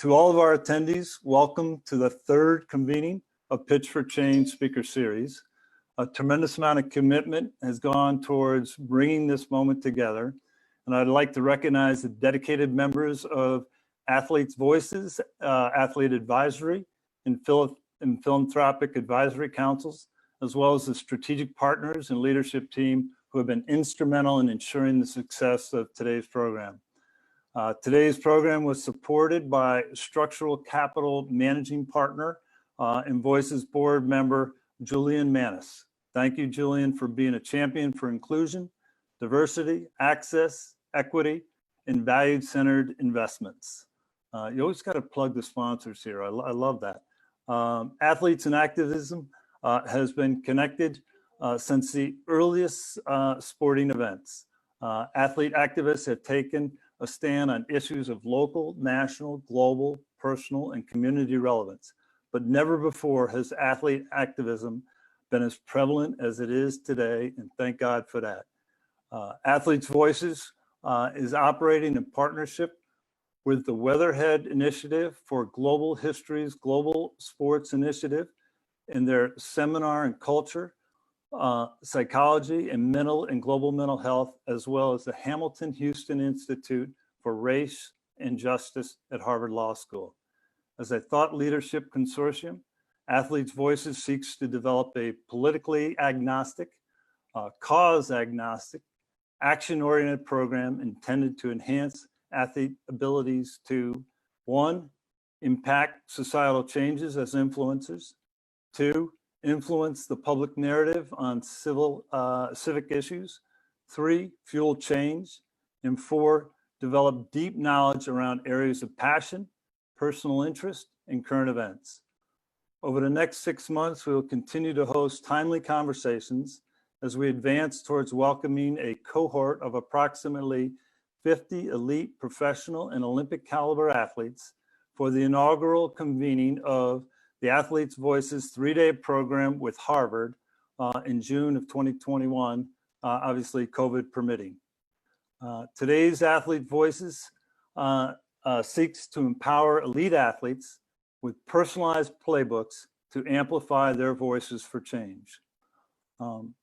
To all of our attendees, welcome to the third convening of Pitch for Change Speaker Series. A tremendous amount of commitment has gone towards bringing this moment together. And I'd like to recognize the dedicated members of Athletes Voices, Athlete Advisory, and Philanthropic Advisory Councils, as well as the strategic partners and leadership team who have been instrumental in ensuring the success of today's program. Today's program was supported by Structural Capital Managing Partner and Voices Board member, Julian Manis. Thank you, Julian, for being a champion for inclusion, diversity, access, equity, and value-centered investments. You always got to plug the sponsors here. I love that. Athletes in Activism has been connected since the earliest sporting events. Athlete activists have taken a stand on issues of local, national, global, personal, and community relevance. But never before has athlete activism been as prevalent as it is today, and thank God for that. Athletes Voices is operating in partnership with the Weatherhead Initiative for Global History's Global Sports Initiative in their seminar in culture, psychology, and mental and global mental health, as well as the Hamilton Houston Institute for Race and Justice at Harvard Law School. As a thought leadership consortium, Athletes Voices seeks to develop a politically agnostic, cause agnostic, action-oriented program intended to enhance athlete abilities to, 1, impact societal changes as influencers, 2, influence the public narrative on civic issues, 3, fuel change, and 4, develop deep knowledge around areas of passion, personal interest, and current events. Over the next 6 months, we will continue to host timely conversations as we advance towards welcoming a cohort of approximately 50 elite professional and Olympic caliber athletes for the inaugural convening of the Athletes Voices 3-day program with Harvard in June of 2021, obviously COVID permitting. Today's Athlete Voices seeks to empower elite athletes with personalized playbooks to amplify their voices for change.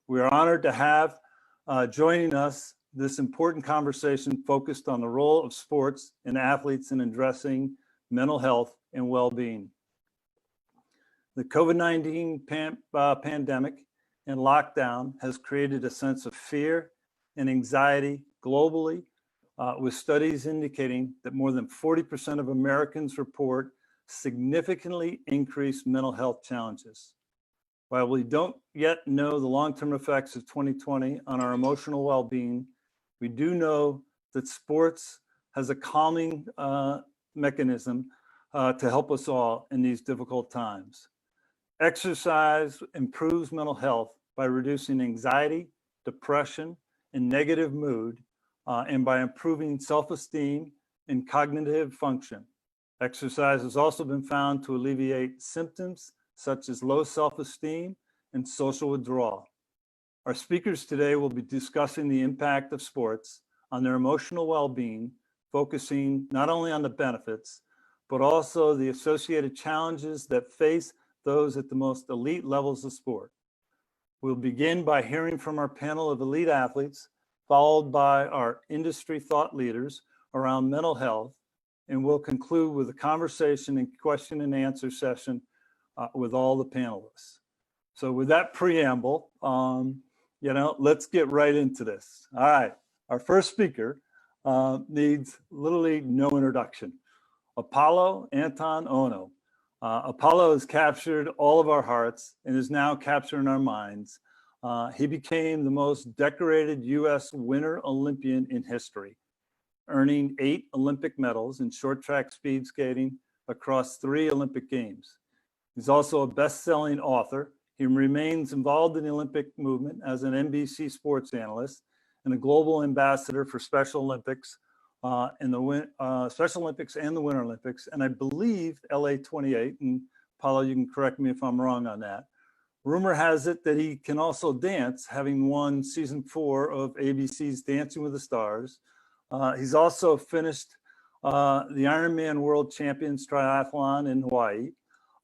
We are honored to have joining us this important conversation focused on the role of sports and athletes in addressing mental health and well-being. The COVID-19 pandemic and lockdown has created a sense of fear and anxiety globally, with studies indicating that more than 40% of Americans report significantly increased mental health challenges. While we don't yet know the long-term effects of 2020 on our emotional well-being, we do know that sports has a calming mechanism to help us all in these difficult times. Exercise improves mental health by reducing anxiety, depression, and negative mood, and by improving self-esteem and cognitive function. Exercise has also been found to alleviate symptoms such as low self-esteem and social withdrawal. Our speakers today will be discussing the impact of sports on their emotional well-being, focusing not only on the benefits, but also the associated challenges that face those at the most elite levels of sport. We'll begin by hearing from our panel of elite athletes, followed by our industry thought leaders around mental health, and we'll conclude with a conversation and question and answer session with all the panelists. So with that preamble, let's get right into this. All right, our first speaker needs literally no introduction. Apolo Anton Ohno. Apolo has captured all of our hearts and is now capturing our minds. He became the most decorated U.S. Winter Olympian in history, earning 8 Olympic medals in short track speed skating across 3 Olympic Games. He's also a best-selling author. He remains involved in the Olympic movement as an NBC sports analyst and a global ambassador for Special Olympics and the Special Olympics and the Winter Olympics, and I believe LA 28, and Paulo, you can correct me if I'm wrong on that. Rumor has it that he can also dance, having won season 4 of ABC's Dancing with the Stars. He's also finished the Ironman World Champions Triathlon in Hawaii.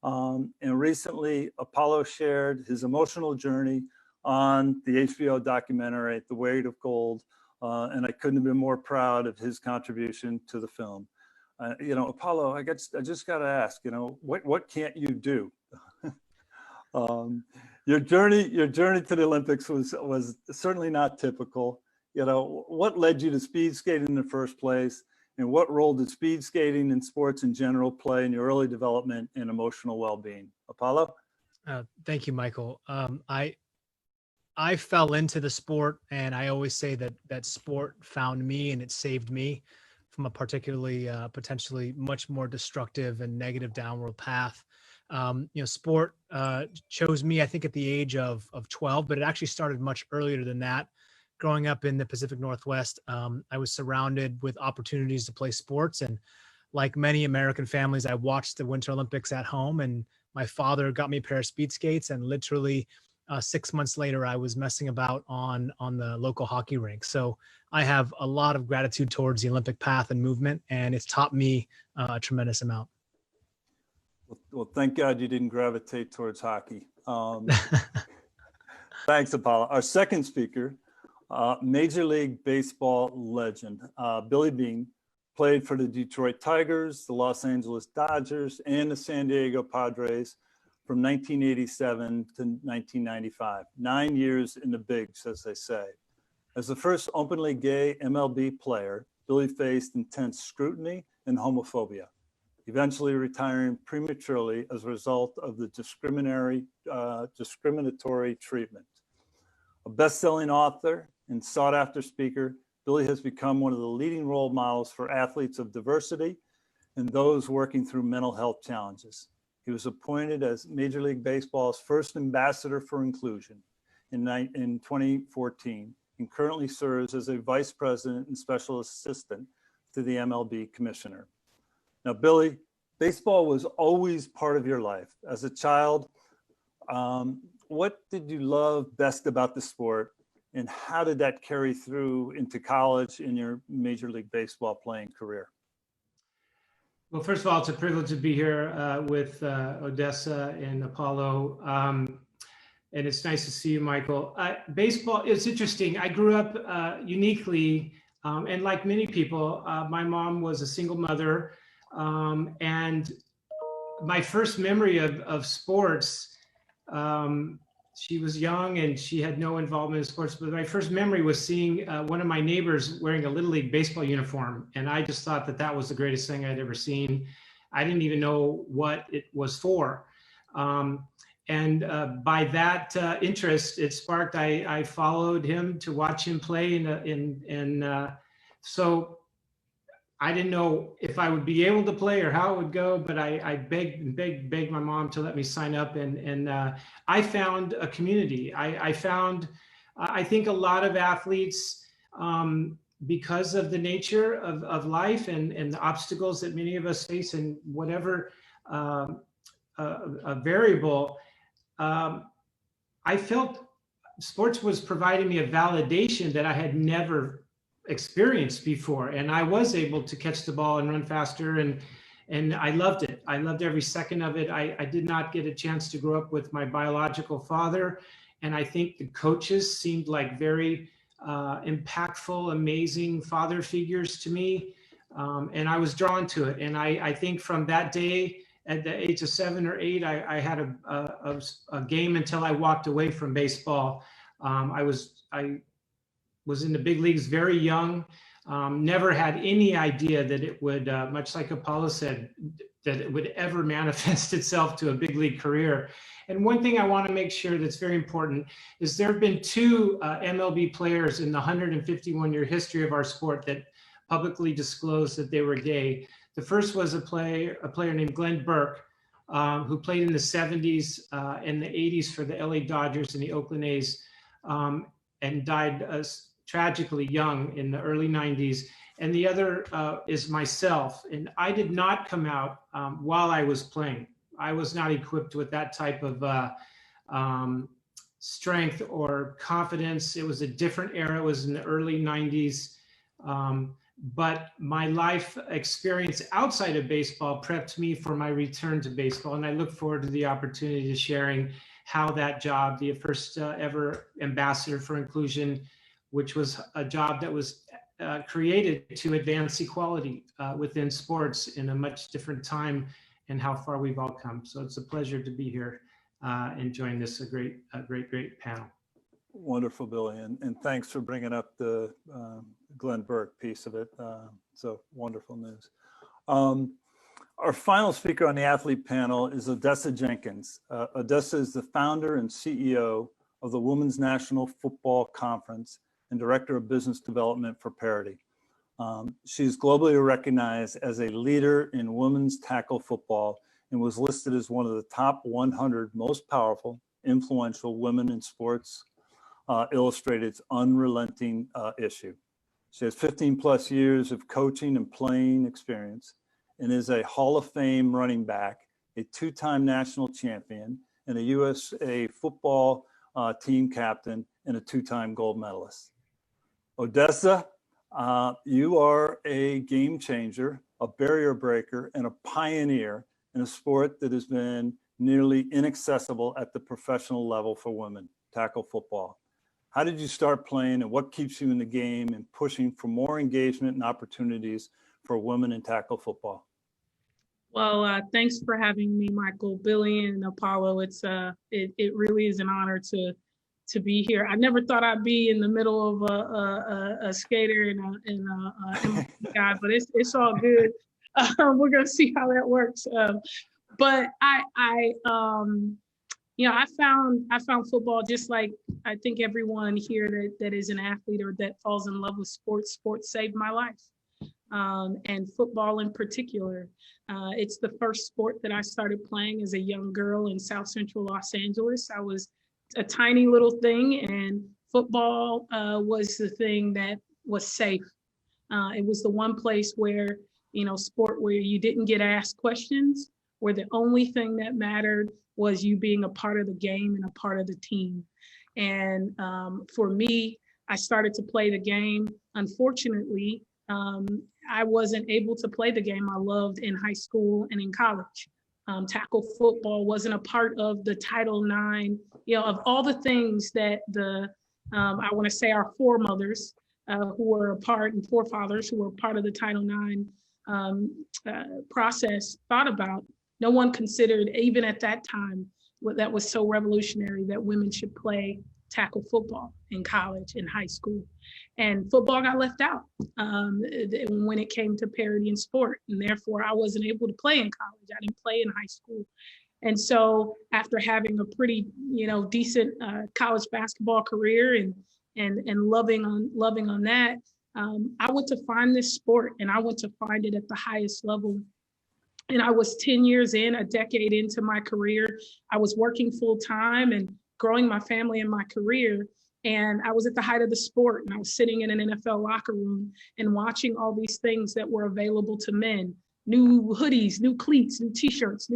And recently, Apolo shared his emotional journey on the HBO documentary, The Weight of Gold. And I couldn't have been more proud of his contribution to the film. Apolo, I just got to ask, what can't you do? Your journey to the Olympics was certainly not typical. What led you to speed skating in the first place, and what role did speed skating and sports in general play in your early development and emotional well-being? Apolo? Thank you, Michael. I fell into the sport, and I always say that sport found me and it saved me from a particularly potentially much more destructive and negative downward path. Sport chose me, I think, at the age of 12, but it actually started much earlier than that. Growing up in the Pacific Northwest, I was surrounded with opportunities to play sports. And like many American families, I watched the Winter Olympics at home, and my father got me a pair of speed skates, and literally 6 months later, I was messing about on the local hockey rink. So I have a lot of gratitude towards the Olympic path and movement, and it's taught me a tremendous amount. Well, thank God you didn't gravitate towards hockey. Thanks, Apolo. Our second speaker, Major League Baseball legend, Billy Beane, played for the Detroit Tigers, the Los Angeles Dodgers, and the San Diego Padres from 1987 to 1995. 9 years in the bigs, as they say. As the first openly gay MLB player, Billy faced intense scrutiny and homophobia, eventually retiring prematurely as a result of the discriminatory treatment. A best-selling author and sought-after speaker, Billy has become one of the leading role models for athletes of diversity and those working through mental health challenges. He was appointed as Major League Baseball's first ambassador for inclusion in 2014 and currently serves as a vice president and special assistant to the MLB commissioner. Now, Billy, baseball was always part of your life. As a child, what did you love best about the sport, and how did that carry through into college in your Major League Baseball playing career? Well, first of all, it's a privilege to be here with Odessa and Apolo. And it's nice to see you, Michael. Baseball, it's interesting. I grew up uniquely, and like many people, my mom was a single mother. And my first memory of sports, she was young and she had no involvement in sports, but my first memory was seeing one of my neighbors wearing a Little League baseball uniform. And I just thought that was the greatest thing I'd ever seen. I didn't even know what it was for. And by that interest, it sparked, I followed him to watch him play. So I didn't know if I would be able to play or how it would go, but I begged my mom to let me sign up. And I found a community. I think a lot of athletes, because of the nature of life and the obstacles that many of us face in whatever a variable, I felt sports was providing me a validation that I had never experienced before. And I was able to catch the ball and run faster, and I loved it. I loved every second of it. I did not get a chance to grow up with my biological father. And I think the coaches seemed like very impactful, amazing father figures to me. And I was drawn to it. And I think from that day, at the age of 7 or 8, I had a game until I walked away from baseball. I was in the big leagues very young, never had any idea that it would, much like Apolo said, that it would ever manifest itself to a big league career. And one thing I want to make sure that's very important is there have been 2 MLB players in the 151-year history of our sport that publicly disclosed that they were gay. The first was a player named Glenn Burke, who played in the 70s and the 80s for the LA Dodgers and the Oakland A's, and died tragically young in the early 90s. And the other is myself. And I did not come out while I was playing. I was not equipped with that type of strength or confidence. It was a different era. It was in the early 90s. but my life experience outside of baseball prepped me for my return to baseball. And I look forward to the opportunity to sharing how that job, the first ever ambassador for inclusion, which was a job that was created to advance equality within sports in a much different time, and how far we've all come. So it's a pleasure to be here and join this great panel. Wonderful, Billy, and thanks for bringing up the Glenn Burke piece of it. So wonderful news. Our final speaker on the athlete panel is Odessa Jenkins. Odessa is the founder and CEO of the Women's National Football Conference and Director of Business Development for Parity. She's globally recognized as a leader in women's tackle football and was listed as one of the top 100 most powerful, influential women in sports, Illustrated's unrelenting issue. She has 15 plus years of coaching and playing experience and is a Hall of Fame running back, a two-time national champion, and a USA football team captain, and a two-time gold medalist. Odessa, you are a game changer, a barrier breaker, and a pioneer in a sport that has been nearly inaccessible at the professional level for women, tackle football. How did you start playing, and what keeps you in the game and pushing for more engagement and opportunities for women in tackle football? Well, thanks for having me, Michael, Billy, and Apollo. It really is an honor to be here. I never thought I'd be in the middle of a skater and a guy, but it's all good. We're gonna see how that works. But I found football, just like I think everyone here that is an athlete or that falls in love with sports. Sports saved my life, and football in particular. It's the first sport that I started playing as a young girl in South Central Los Angeles. I was a tiny little thing, and football was the thing that was safe. It was the one place where, sport where you didn't get asked questions, where the only thing that mattered was you being a part of the game and a part of the team. And for me, I started to play the game. Unfortunately, I wasn't able to play the game I loved in high school and in college. Tackle football wasn't a part of the Title IX, of all the things that I want to say our foremothers who were a part, and forefathers who were part of the Title IX process thought about. No one considered, even at that time, that was so revolutionary, that women should play tackle football in college and high school. And football got left out when it came to parity in sport. And therefore, I wasn't able to play in college. I didn't play in high school. And so after having a pretty, decent college basketball career and loving on that, I went to find this sport, and I went to find it at the highest level. And I was 10 years in, a decade into my career. I was working full time and growing my family and my career. And I was at the height of the sport, and I was sitting in an NFL locker room and watching all these things that were available to men: new hoodies, new cleats, new t-shirts,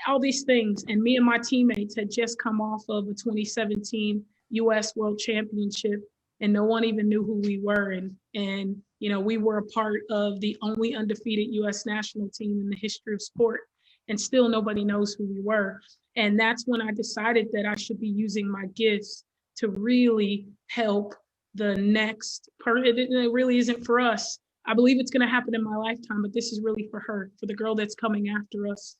all these things. And me and my teammates had just come off of a 2017 US World Championship, and no one even knew who we were. And we were a part of the only undefeated US national team in the history of sport, and still nobody knows who we were. And that's when I decided that I should be using my gifts to really help the next person. It really isn't for us. I believe it's going to happen in my lifetime, but this is really for her, for the girl that's coming after us,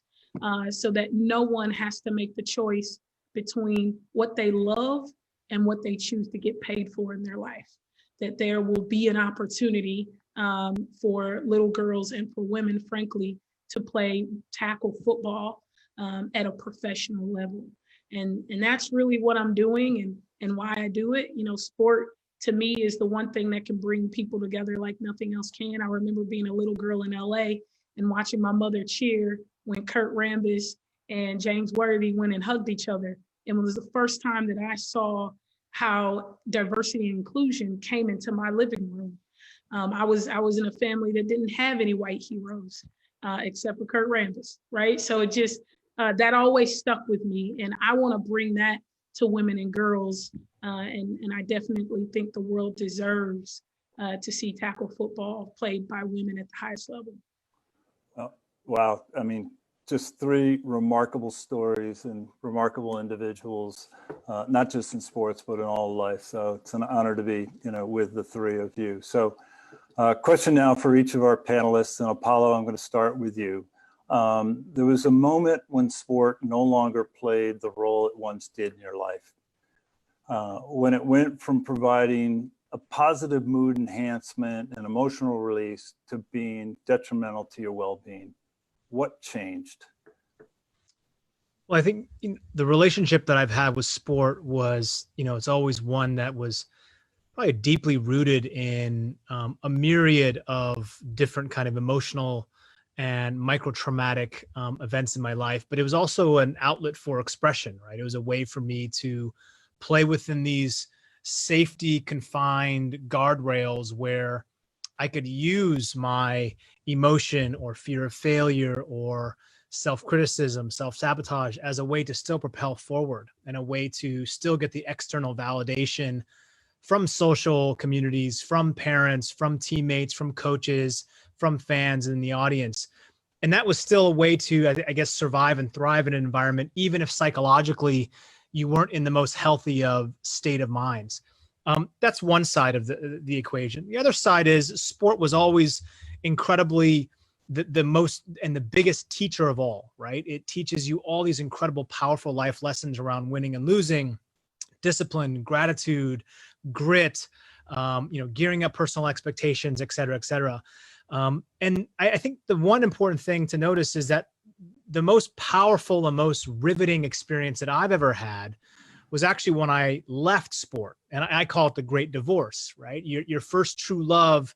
so that no one has to make the choice between what they love and what they choose to get paid for in their life. That there will be an opportunity for little girls and for women, frankly, to play tackle football at a professional level. And that's really what I'm doing and why I do it. Sport to me is the one thing that can bring people together like nothing else can. I remember being a little girl in LA and watching my mother cheer when Kurt Rambis and James Worthy went and hugged each other. And it was the first time that I saw how diversity and inclusion came into my living room. I was in a family that didn't have any white heroes except for Kurt Rambis, right? So it just, that always stuck with me. And I want to bring that to women and girls. And I definitely think the world deserves to see tackle football played by women at the highest level. Wow. I mean, just three remarkable stories and remarkable individuals, not just in sports, but in all life. So it's an honor to be, with the three of you. So question now for each of our panelists, and Apolo, I'm going to start with you. There was a moment when sport no longer played the role it once did in your life, when it went from providing a positive mood enhancement and emotional release to being detrimental to your well-being. What changed? Well, I think the relationship that I've had with sport was, it's always one that was probably deeply rooted in a myriad of different kind of emotional and micro-traumatic events in my life. But it was also an outlet for expression, right? It was a way for me to play within these safety confined guardrails where I could use my emotion or fear of failure or self-criticism, self-sabotage as a way to still propel forward and a way to still get the external validation from social communities, from parents, from teammates, from coaches, from fans in the audience. And that was still a way to, I guess, survive and thrive in an environment, even if psychologically you weren't in the most healthy of state of minds. That's one side of the equation. The other side is sport was always incredibly the most and the biggest teacher of all, right? It teaches you all these incredible, powerful life lessons around winning and losing, discipline, gratitude, grit, gearing up personal expectations, et cetera, et cetera. And I think the one important thing to notice is that the most powerful and most riveting experience that I've ever had was actually when I left sport. And I call it the great divorce, right? Your first true love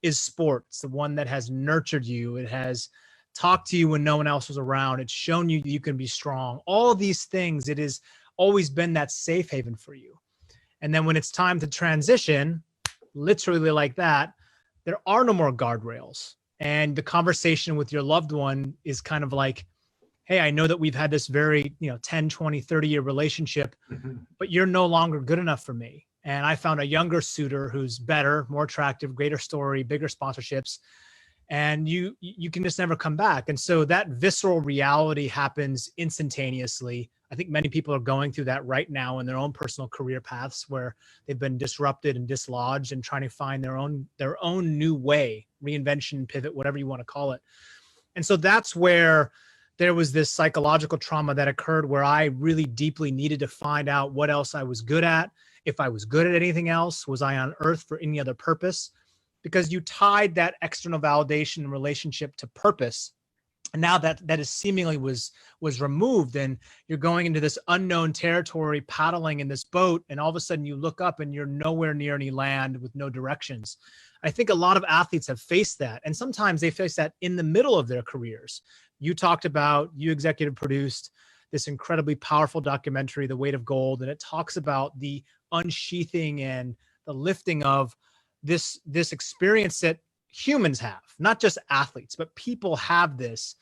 is sport. It's the one that has nurtured you. It has talked to you when no one else was around. It's shown you that you can be strong. All these things, it has always been that safe haven for you. And then when it's time to transition, literally like that, there are no more guardrails. And the conversation with your loved one is kind of like, hey, I know that we've had this very, 10, 20, 30-year relationship, but you're no longer good enough for me. And I found a younger suitor who's better, more attractive, greater story, bigger sponsorships. And you can just never come back. And so that visceral reality happens instantaneously. I think many people are going through that right now in their own personal career paths where they've been disrupted and dislodged and trying to find their own new way, reinvention, pivot, whatever you want to call it. And so that's where there was this psychological trauma that occurred where I really deeply needed to find out what else I was good at. If I was good at anything else, was I on earth for any other purpose? Because you tied that external validation and relationship to purpose. And now that is seemingly was removed, and you're going into this unknown territory, paddling in this boat, and all of a sudden you look up and you're nowhere near any land with no directions. I think a lot of athletes have faced that, and sometimes they face that in the middle of their careers. You executive produced this incredibly powerful documentary, The Weight of Gold, and it talks about the unsheathing and the lifting of this experience that humans have, not just athletes, but people have this,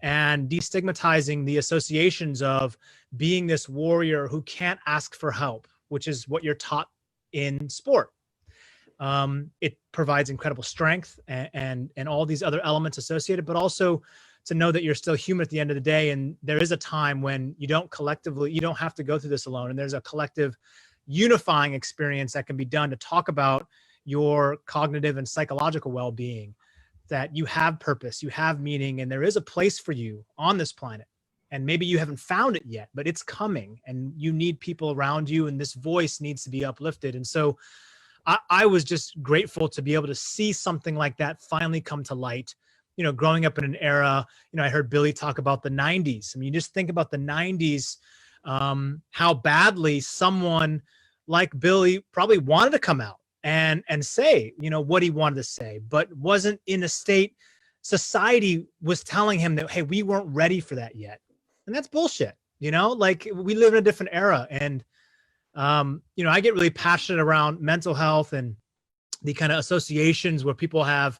and destigmatizing the associations of being this warrior who can't ask for help, which is what you're taught in sport. It provides incredible strength and all these other elements associated, but also to know that you're still human at the end of the day. And there is a time when you don't have to go through this alone. And there's a collective unifying experience that can be done to talk about your cognitive and psychological well-being, that you have purpose, you have meaning, and there is a place for you on this planet. And maybe you haven't found it yet, but it's coming, and you need people around you, and this voice needs to be uplifted. And so I was just grateful to be able to see something like that finally come to light. Growing up in an era, I heard Billy talk about the 90s. I mean, you just think about the 90s, how badly someone like Billy probably wanted to come out and say, what he wanted to say, but wasn't in a state. Society was telling him that, hey, we weren't ready for that yet. And that's bullshit. Like, we live in a different era. And, I get really passionate around mental health and the kind of associations where people have,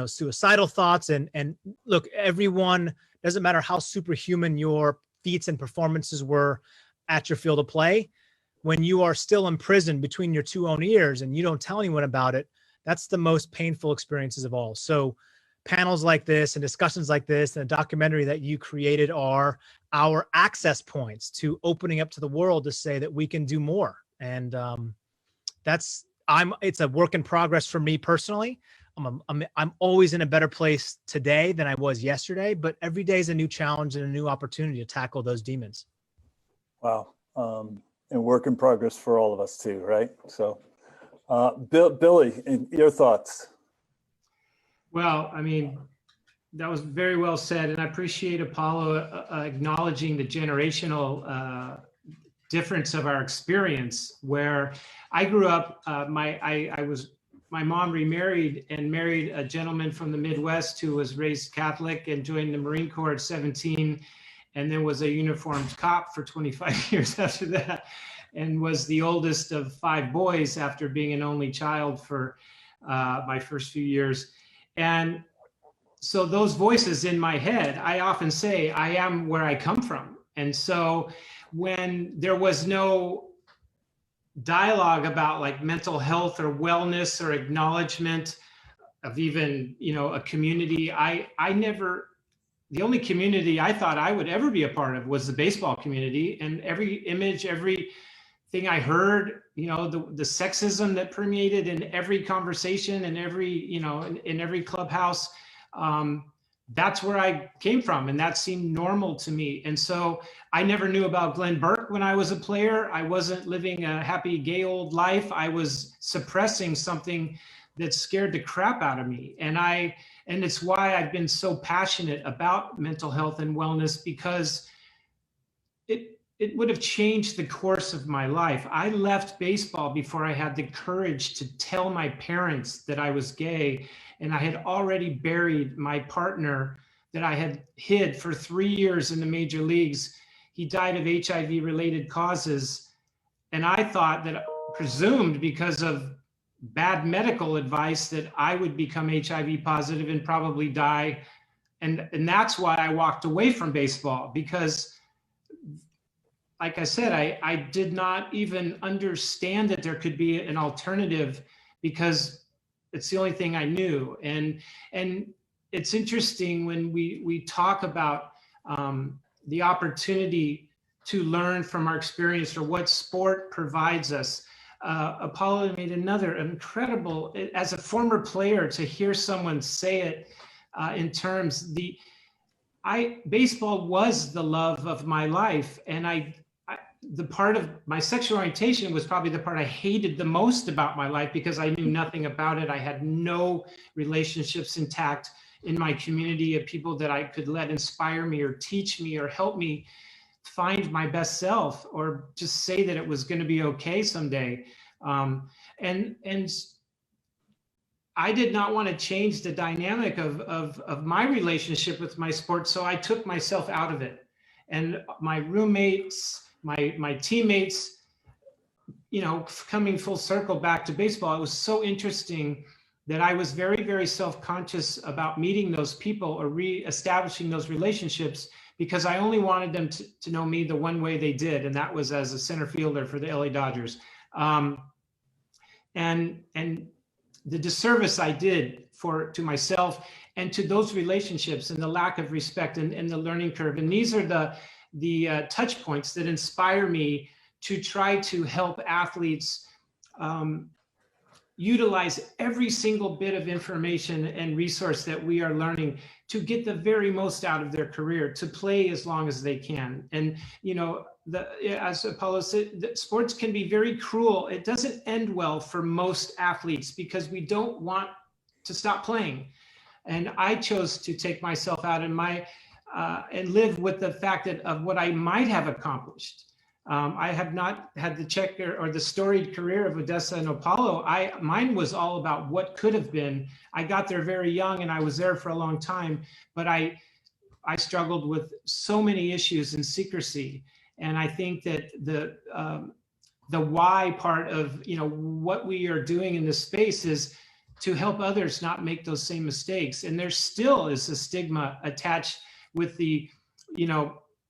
suicidal thoughts. And look, everyone, doesn't matter how superhuman your feats and performances were at your field of play, when you are still imprisoned between your two own ears and you don't tell anyone about it, That's the most painful experiences of all. So panels like this and discussions like this and a documentary that you created are our access points to opening up to the world to say that we can do more. And it's a work in progress for me personally. I'm always in a better place today than I was yesterday, but every day is a new challenge and a new opportunity to tackle those demons. Wow. And work in progress for all of us too, right? So, Billy, your thoughts? Well, I mean, that was very well said, and I appreciate Apolo acknowledging the generational difference of our experience. Where I grew up, my mom remarried and married a gentleman from the Midwest who was raised Catholic and joined the Marine Corps at 17, and then was a uniformed cop for 25 years after that, and was the oldest of 5 boys after being an only child for my first few years. And so those voices in my head, I often say, I am where I come from. And so when there was no dialogue about like mental health or wellness or acknowledgement of even, a community, the only community I thought I would ever be a part of was the baseball community. And every image, everything I heard, the sexism that permeated in every conversation and in every clubhouse, that's where I came from. And that seemed normal to me. And so I never knew about Glenn Burke when I was a player. I wasn't living a happy, gay old life. I was suppressing something that scared the crap out of me. And it's why I've been so passionate about mental health and wellness, because it would have changed the course of my life. I left baseball before I had the courage to tell my parents that I was gay, and I had already buried my partner that I had hid for 3 years in the major leagues. He died of HIV-related causes, and I thought presumed because of bad medical advice that I would become HIV positive and probably die. And that's why I walked away from baseball, because like I said, I did not even understand that there could be an alternative, because it's the only thing I knew. And it's interesting when we talk about the opportunity to learn from our experience or what sport provides us. Apolo made another incredible, as a former player, to hear someone say it in terms, baseball was the love of my life. And the part of my sexual orientation was probably the part I hated the most about my life, because I knew nothing about it. I had no relationships intact in my community of people that I could let inspire me or teach me or help me find my best self, or just say that it was going to be okay someday. And I did not want to change the dynamic of my relationship with my sport. So I took myself out of it. And my roommates, my teammates, coming full circle back to baseball, it was so interesting that I was very, very self-conscious about meeting those people or re-establishing those relationships, because I only wanted them to know me the one way they did, and that was as a center fielder for the LA Dodgers. And the disservice I did to myself and to those relationships, and the lack of respect and the learning curve. And these are the touch points that inspire me to try to help athletes utilize every single bit of information and resource that we are learning to get the very most out of their career, to play as long as they can. And, as Apolo said, sports can be very cruel. It doesn't end well for most athletes, because we don't want to stop playing. And I chose to take myself out and live with the fact of what I might have accomplished. I have not had the checker or the storied career of Odessa and Apolo. Mine was all about what could have been. I got there very young, and I was there for a long time, but I struggled with so many issues and secrecy. And I think that the why part of what we are doing in this space is to help others not make those same mistakes. And there still is a stigma attached with the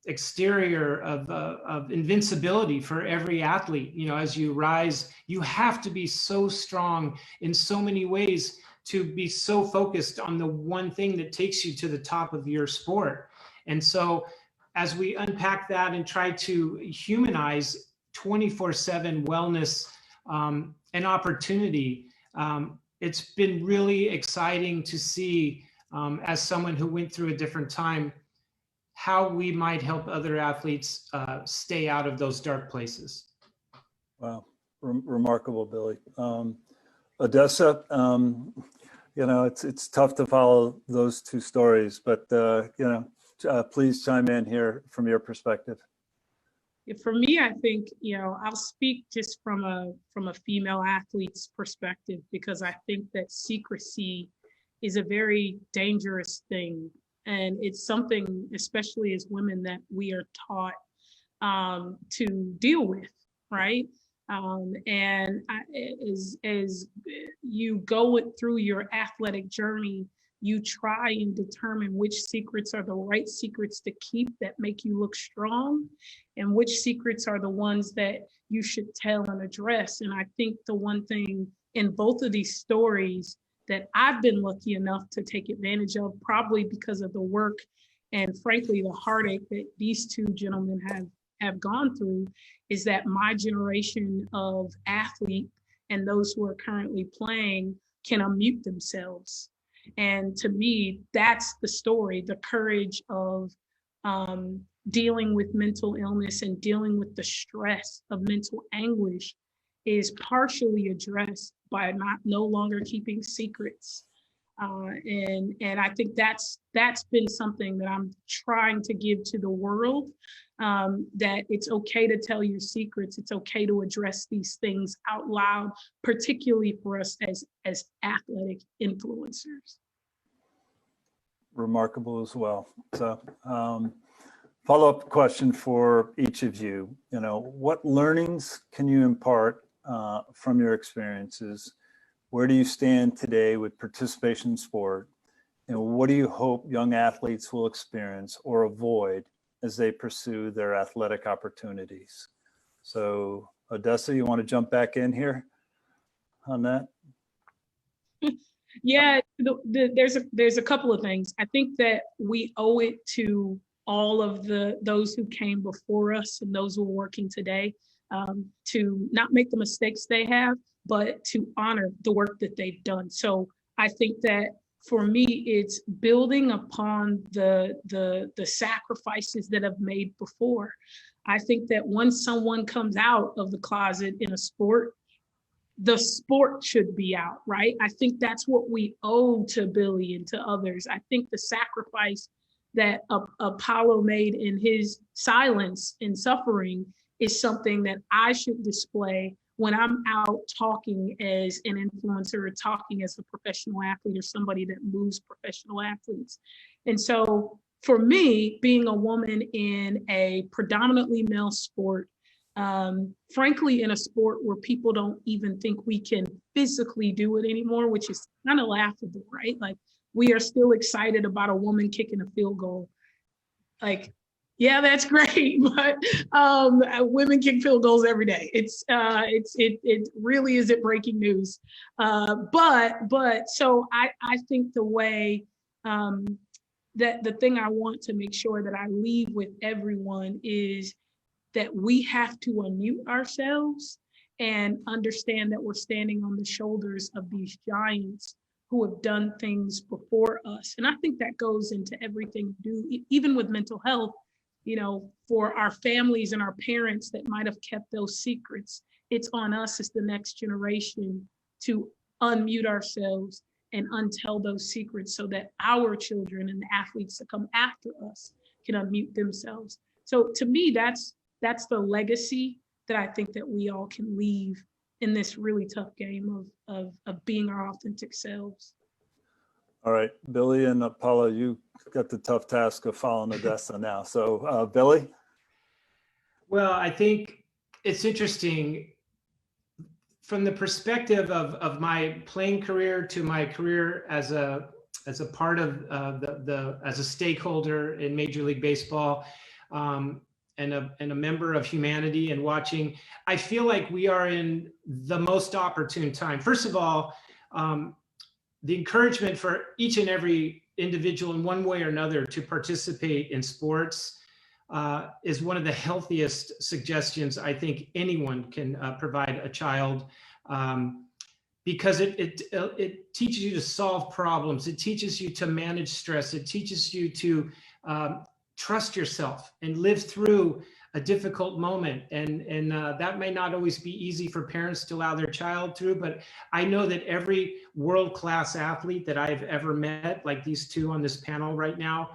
exterior of invincibility for every athlete. You know, as you rise, you have to be so strong in so many ways to be so focused on the one thing that takes you to the top of your sport. And so as we unpack that and try to humanize 24/7 wellness and opportunity, it's been really exciting to see, as someone who went through a different time, how we might help other athletes stay out of those dark places. Wow, remarkable, Billy. Odessa, you know, it's tough to follow those two stories, but you know, please chime in here from your perspective. For me, I think, you know, I'll speak just from a female athlete's perspective, because I think that secrecy is a very dangerous thing. And it's something, especially as women, that we are taught to deal with, right? And as you go through your athletic journey, you try and determine which secrets are the right secrets to keep that make you look strong, and which secrets are the ones that you should tell and address. And I think the one thing in both of these stories that I've been lucky enough to take advantage of, probably because of the work and frankly the heartache that these two gentlemen have gone through, is that my generation of athlete and those who are currently playing can unmute themselves. And to me, that's the story. The courage of dealing with mental illness and dealing with the stress of mental anguish is partially addressed by no longer keeping secrets. And I think that's been something that I'm trying to give to the world, that it's okay to tell your secrets. It's okay to address these things out loud, particularly for us as athletic influencers. Remarkable as well. So follow-up question for each of you. You know, what learnings can you impart from your experiences? Where do you stand today with participation in sport? And what do you hope young athletes will experience or avoid as they pursue their athletic opportunities? So Odessa, you want to jump back in here on that? Yeah, there's a couple of things. I think that we owe it to all of those who came before us and those who are working today, to not make the mistakes they have, but to honor the work that they've done. So I think that for me, it's building upon the sacrifices that have made before. I think that once someone comes out of the closet in a sport, the sport should be out, right? I think that's what we owe to Billy and to others. I think the sacrifice that Apolo made in his silence and suffering is something that I should display when I'm out talking as an influencer or talking as a professional athlete or somebody that moves professional athletes. And so for me, being a woman in a predominantly male sport, frankly, in a sport where people don't even think we can physically do it anymore, which is kind of laughable, right? Like, we are still excited about a woman kicking a field goal. Like, yeah, that's great, but women kick field goals every day. It really isn't breaking news. But so I think the way that the thing I want to make sure that I leave with everyone is that we have to unmute ourselves and understand that we're standing on the shoulders of these giants who have done things before us. And I think that goes into everything we do, even with mental health. You know, for our families and our parents that might have kept those secrets, it's on us as the next generation to unmute ourselves and untell those secrets so that our children and the athletes that come after us can unmute themselves. So to me, that's the legacy that I think that we all can leave in this really tough game of being our authentic selves. All right, Billy and Apolo, you got the tough task of following Odessa now. So Billy? Well, I think it's interesting from the perspective of my playing career to my career as a part of as a stakeholder in Major League Baseball. and a member of humanity and watching, I feel like we are in the most opportune time. First of all, the encouragement for each and every individual in one way or another to participate in sports is one of the healthiest suggestions I think anyone can provide a child, because it teaches you to solve problems. It teaches you to manage stress. It teaches you to trust yourself and live through a difficult moment. And that may not always be easy for parents to allow their child through, but I know that every world-class athlete that I've ever met, like these two on this panel right now,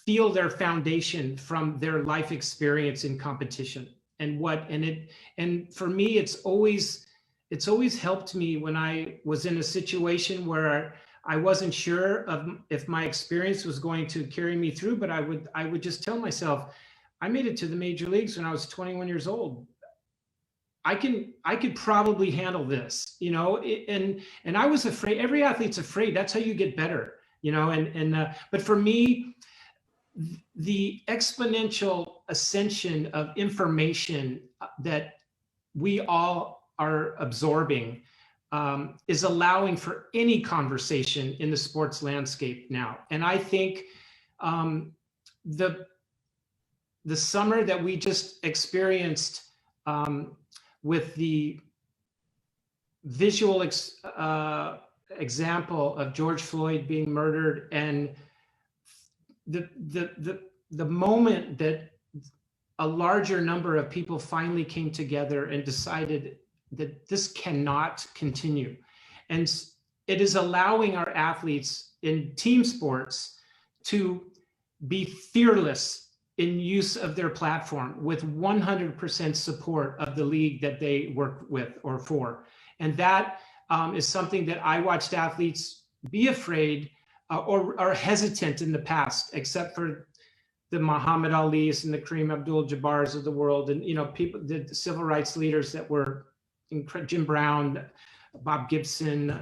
feel their foundation from their life experience in competition. And for me, it's always helped me when I was in a situation where I wasn't sure of if my experience was going to carry me through, but I would just tell myself, I made it to the major leagues when I was 21 years old. I could probably handle this, you know, and I was afraid. Every athlete's afraid. That's how you get better, you know, but for me, the exponential ascension of information that we all are absorbing is allowing for any conversation in the sports landscape now. And I think the summer that we just experienced with the visual example of George Floyd being murdered, and the moment that a larger number of people finally came together and decided that this cannot continue. And it is allowing our athletes in team sports to be fearless in use of their platform with 100% support of the league that they work with or for. And that is something that I watched athletes be afraid or are hesitant in the past, except for the Muhammad Ali's and the Kareem Abdul-Jabbars of the world, and you know, people, the civil rights leaders that were Jim Brown, Bob Gibson,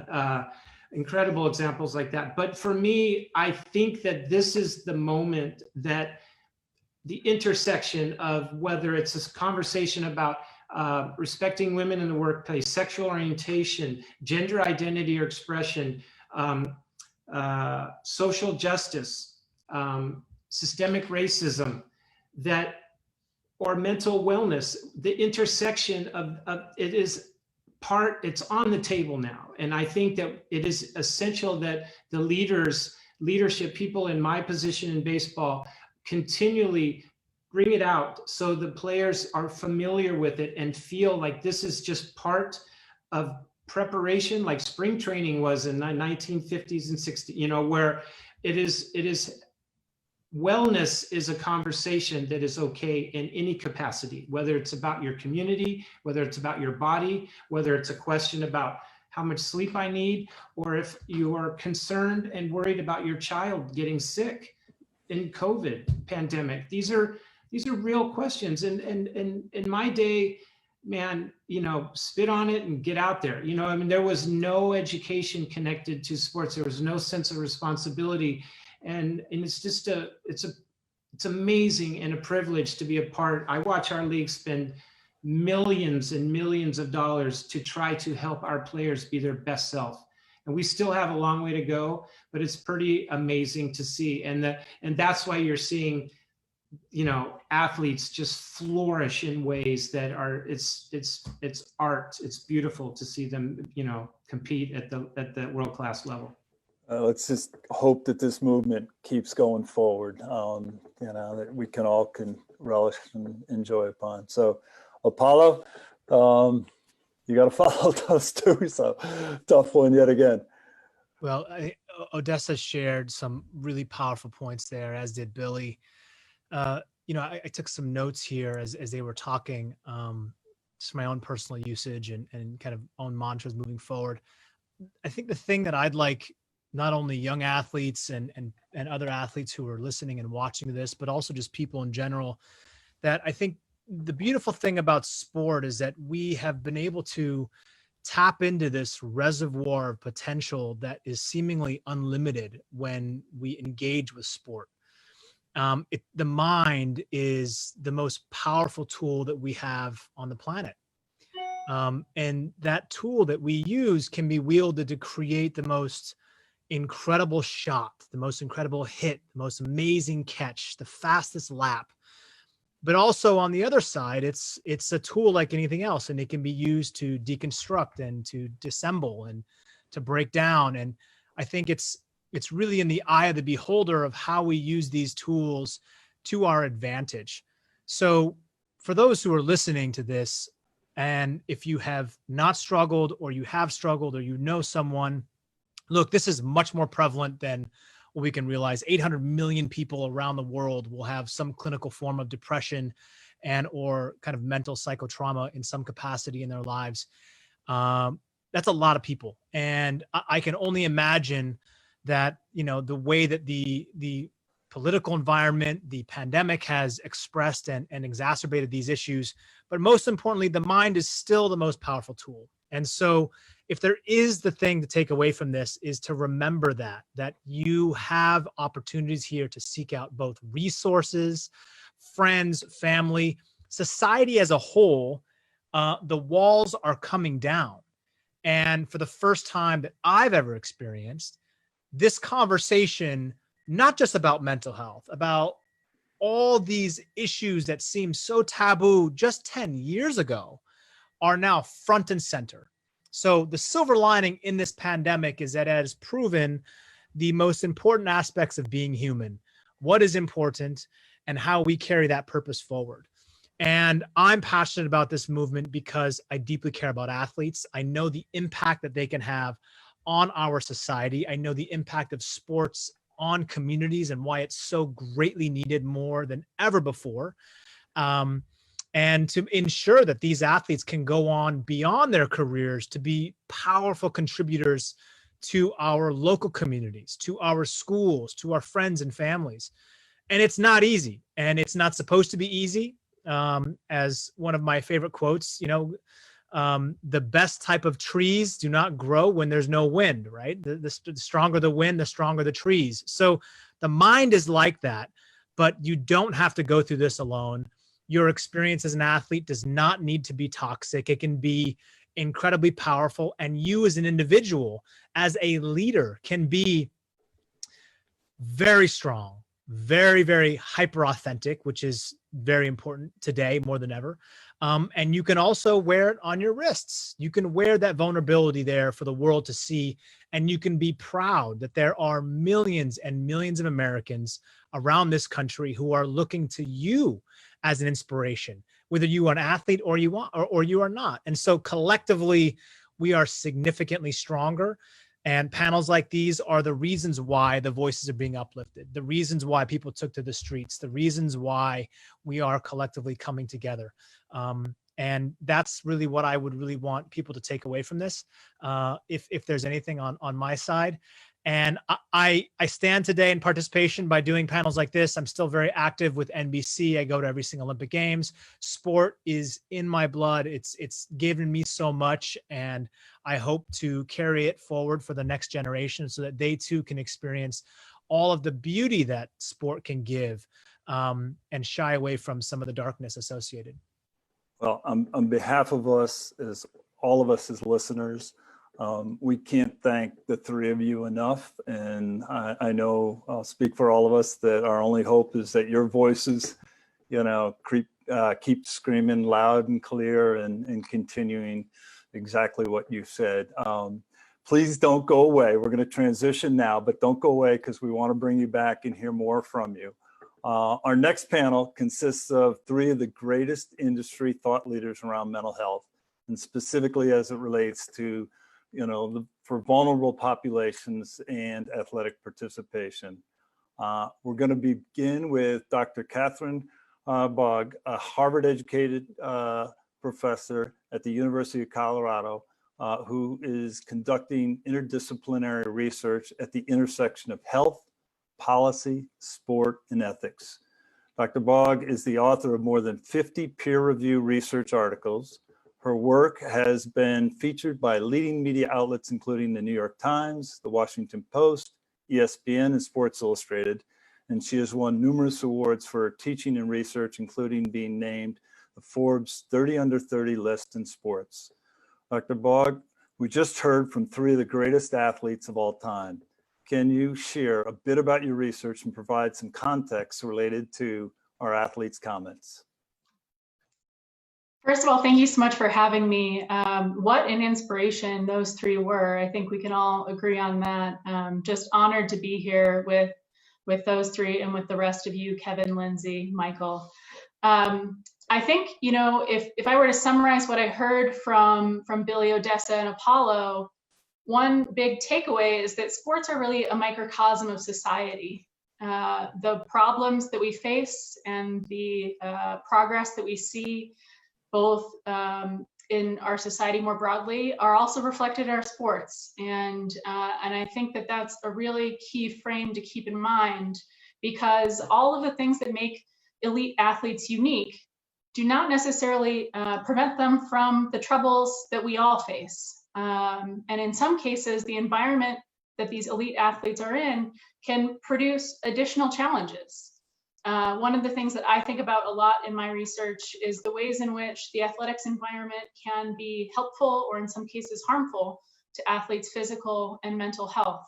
incredible examples like that. But for me, I think that this is the moment that the intersection of whether it's a conversation about respecting women in the workplace, sexual orientation, gender identity or expression, social justice, systemic racism, that, or mental wellness, the intersection of it is it's on the table now. And I think that it is essential that the leadership, people in my position in baseball, continually bring it out so the players are familiar with it and feel like this is just part of preparation, like spring training was in the 1950s and 60s, you know, where it is wellness is a conversation that is okay in any capacity, whether it's about your community, whether it's about your body, whether it's a question about how much sleep I need, or if you are concerned and worried about your child getting sick in COVID pandemic. These are real questions. And in my day, man, you know, spit on it and get out there. You know, I mean, there was no education connected to sports. There was no sense of responsibility. And it's just it's amazing and a privilege to be a part. I watch our league spend millions and millions of dollars to try to help our players be their best self. And we still have a long way to go, but it's pretty amazing to see. And that's why you're seeing, you know, athletes just flourish in ways that are, it's art. It's beautiful to see them, you know, compete at the world-class level. Let's just hope that this movement keeps going forward, you know, that we can all relish and enjoy upon. So, Apolo, you got to follow those two. So, tough one yet again. Well, Odessa shared some really powerful points there, as did Billy. You know, I took some notes here as they were talking, just my own personal usage and kind of own mantras moving forward. I think the thing that I'd like not only young athletes and other athletes who are listening and watching this, but also just people in general, that I think the beautiful thing about sport is that we have been able to tap into this reservoir of potential that is seemingly unlimited when we engage with sport. The mind is the most powerful tool that we have on the planet. And that tool that we use can be wielded to create the most incredible shot, the most incredible hit, the most amazing catch, the fastest lap. But also on the other side, it's a tool like anything else, and it can be used to deconstruct and to disassemble and to break down. And I think it's really in the eye of the beholder of how we use these tools to our advantage. So for those who are listening to this, and if you have not struggled, or you have struggled, or you know someone, look, this is much more prevalent than what we can realize. 800 million people around the world will have some clinical form of depression and or kind of mental psychotrauma in some capacity in their lives. That's a lot of people. And I can only imagine that, the way that the political environment, the pandemic has expressed and exacerbated these issues. But most importantly, the mind is still the most powerful tool. And so if there is the thing to take away from this, is to remember that you have opportunities here to seek out both resources, friends, family, society as a whole. The walls are coming down. And for the first time that I've ever experienced, this conversation, not just about mental health, about all these issues that seemed so taboo just 10 years ago, are now front and center. So the silver lining in this pandemic is that it has proven the most important aspects of being human, what is important, and how we carry that purpose forward. And I'm passionate about this movement because I deeply care about athletes. I know the impact that they can have on our society. I know the impact of sports on communities and why it's so greatly needed more than ever before. And to ensure that these athletes can go on beyond their careers to be powerful contributors to our local communities, to our schools, to our friends and families. And it's not easy, and it's not supposed to be easy. As one of my favorite quotes, the best type of trees do not grow when there's no wind, right? The stronger the wind, the stronger the trees. So the mind is like that, but you don't have to go through this alone. Your experience as an athlete does not need to be toxic. It can be incredibly powerful. And you as an individual, as a leader, can be very strong, very, very hyper authentic, which is very important today more than ever. And you can also wear it on your wrists. You can wear that vulnerability there for the world to see. And you can be proud that there are millions and millions of Americans around this country who are looking to you as an inspiration, whether you are an athlete or you are not. And so collectively, we are significantly stronger. And panels like these are the reasons why the voices are being uplifted, the reasons why people took to the streets, the reasons why we are collectively coming together. And that's really what I would really want people to take away from this, if there's anything on my side. And I stand today in participation by doing panels like this. I'm still very active with NBC. I go to every single Olympic Games. Sport is in my blood. It's given me so much, and I hope to carry it forward for the next generation so that they too can experience all of the beauty that sport can give, and shy away from some of the darkness associated. Well, on behalf of us, as all of us as listeners, we can't thank the three of you enough. And I know I'll speak for all of us that our only hope is that your voices, keep screaming loud and clear and continuing exactly what you said. Please don't go away. We're going to transition now, but don't go away because we want to bring you back and hear more from you. Our next panel consists of three of the greatest industry thought leaders around mental health, and specifically as it relates to, for vulnerable populations and athletic participation. We're going to begin with Dr. Catherine Bogg, a Harvard-educated professor at the University of Colorado, who is conducting interdisciplinary research at the intersection of health, policy, sport, and ethics. Dr. Bogg is the author of more than 50 peer-reviewed research articles. Her work has been featured by leading media outlets, including the New York Times, the Washington Post, ESPN, and Sports Illustrated. and she has won numerous awards for her teaching and research, including being named the Forbes 30 Under 30 list in sports. Dr. Bogg, we just heard from three of the greatest athletes of all time. Can you share a bit about your research and provide some context related to our athletes' comments? First of all, thank you so much for having me. What an inspiration those three were. I think we can all agree on that. Just honored to be here with those three and with the rest of you, Kevin, Lindsay, Michael. I think, if I were to summarize what I heard from Billy, Odessa, and Apolo, one big takeaway is that sports are really a microcosm of society. The problems that we face and the progress that we see both in our society more broadly are also reflected in our sports. And I think that that's a really key frame to keep in mind, because all of the things that make elite athletes unique do not necessarily prevent them from the troubles that we all face. And in some cases, the environment that these elite athletes are in can produce additional challenges. One of the things that I think about a lot in my research is the ways in which the athletics environment can be helpful or in some cases harmful to athletes' physical and mental health.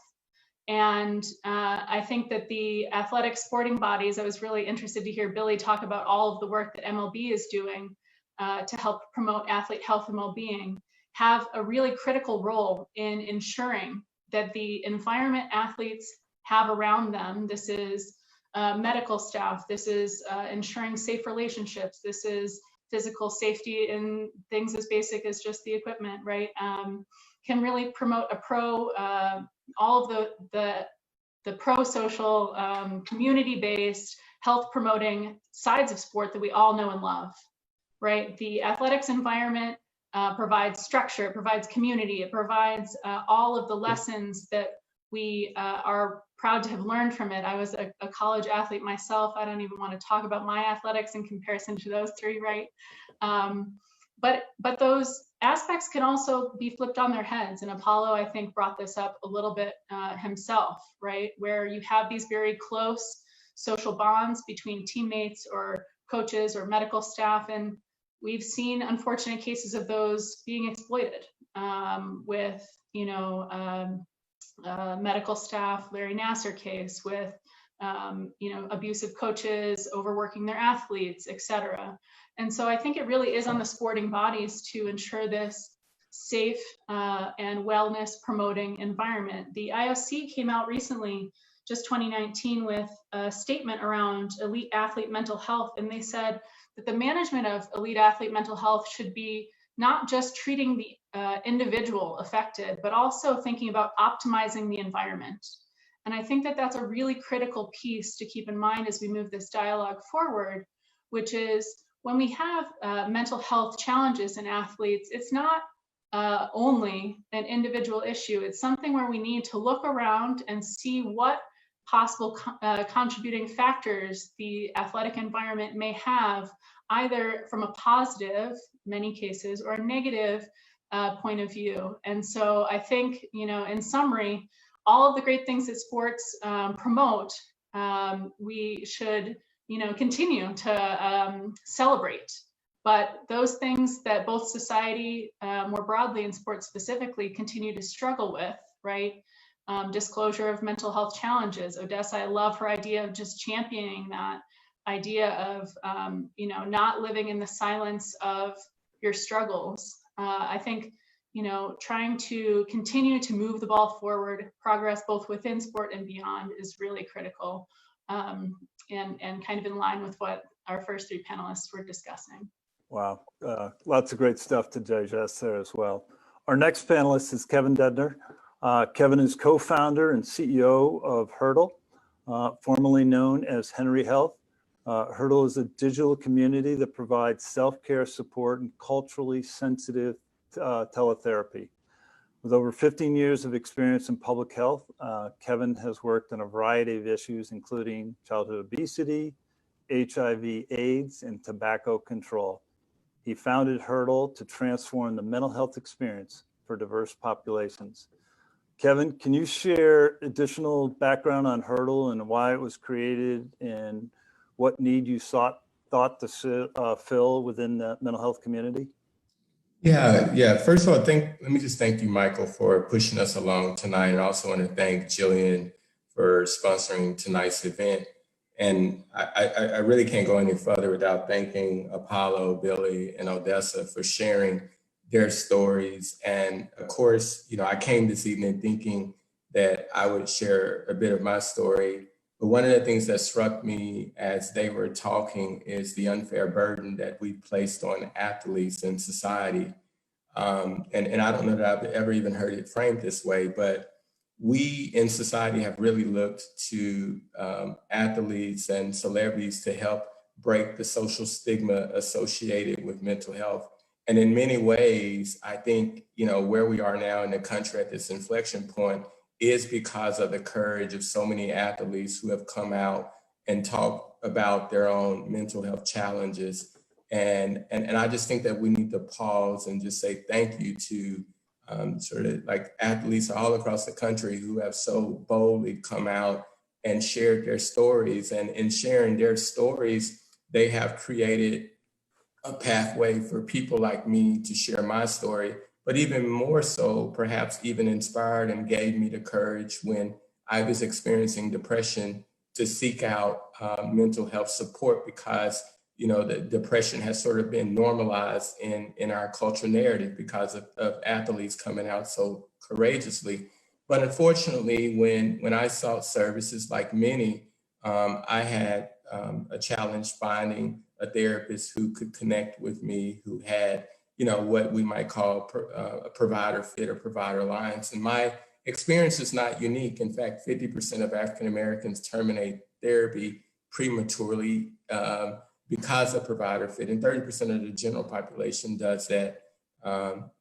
And I think that the athletic sporting bodies, I was really interested to hear Billy talk about all of the work that MLB is doing to help promote athlete health and well-being, have a really critical role in ensuring that the environment athletes have around them, this is medical staff, this is ensuring safe relationships, this is physical safety in things as basic as just the equipment, right? Can really promote all of the pro-social, community-based, health-promoting sides of sport that we all know and love, right? The athletics environment provides structure, it provides community, it provides all of the lessons that we are proud to have learned from it. I was a college athlete myself. I don't even want to talk about my athletics in comparison to those three, right? But those aspects can also be flipped on their heads. And Apolo, I think, brought this up a little bit himself, right? Where you have these very close social bonds between teammates or coaches or medical staff. And we've seen unfortunate cases of those being exploited with, medical staff, Larry Nassar case with, abusive coaches overworking their athletes, et cetera. And so I think it really is on the sporting bodies to ensure this safe and wellness promoting environment. The IOC came out recently, just 2019, with a statement around elite athlete mental health. And they said that the management of elite athlete mental health should be not just treating the individual affected, but also thinking about optimizing the environment. And I think that that's a really critical piece to keep in mind as we move this dialogue forward, which is when we have mental health challenges in athletes, it's not only an individual issue. It's something where we need to look around and see what possible contributing factors the athletic environment may have, either from a positive, many cases, or a negative point of view. And so I think, in summary, all of the great things that sports promote, we should, continue to celebrate. But those things that both society more broadly and sports specifically continue to struggle with, right? Disclosure of mental health challenges. Odessa, I love her idea of just championing that idea of, not living in the silence of your struggles. I think, trying to continue to move the ball forward, progress both within sport and beyond is really critical, and kind of in line with what our first three panelists were discussing. Wow, lots of great stuff to digest there as well. Our next panelist is Kevin Dedner. Kevin is co-founder and CEO of Hurdle, formerly known as Henry Health. Hurdle is a digital community that provides self-care support and culturally sensitive teletherapy. With over 15 years of experience in public health, Kevin has worked on a variety of issues, including childhood obesity, HIV/AIDS, and tobacco control. He founded Hurdle to transform the mental health experience for diverse populations. Kevin, can you share additional background on Hurdle and why it was created and what need you thought to fill within the mental health community? Yeah. First of all, let me just thank you, Michael, for pushing us along tonight. And I also want to thank Jillian for sponsoring tonight's event. And I really can't go any further without thanking Apolo, Billy, and Odessa for sharing their stories. And of course, I came this evening thinking that I would share a bit of my story. But one of the things that struck me as they were talking is the unfair burden that we placed on athletes in society. And I don't know that I've ever even heard it framed this way, but we in society have really looked to athletes and celebrities to help break the social stigma associated with mental health. And in many ways, I think, where we are now in the country at this inflection point is because of the courage of so many athletes who have come out and talked about their own mental health challenges. And I just think that we need to pause and just say thank you to sort of like athletes all across the country who have so boldly come out and shared their stories. And in sharing their stories, they have created a pathway for people like me to share my story, but even more so, perhaps even inspired and gave me the courage when I was experiencing depression to seek out mental health support because the depression has sort of been normalized in our cultural narrative because of athletes coming out so courageously. But unfortunately, when I sought services like many, I had a challenge finding a therapist who could connect with me, who had, what we might call a provider fit or provider alliance. And my experience is not unique. In fact, 50% of African Americans terminate therapy prematurely because of provider fit, and 30% of the general population does that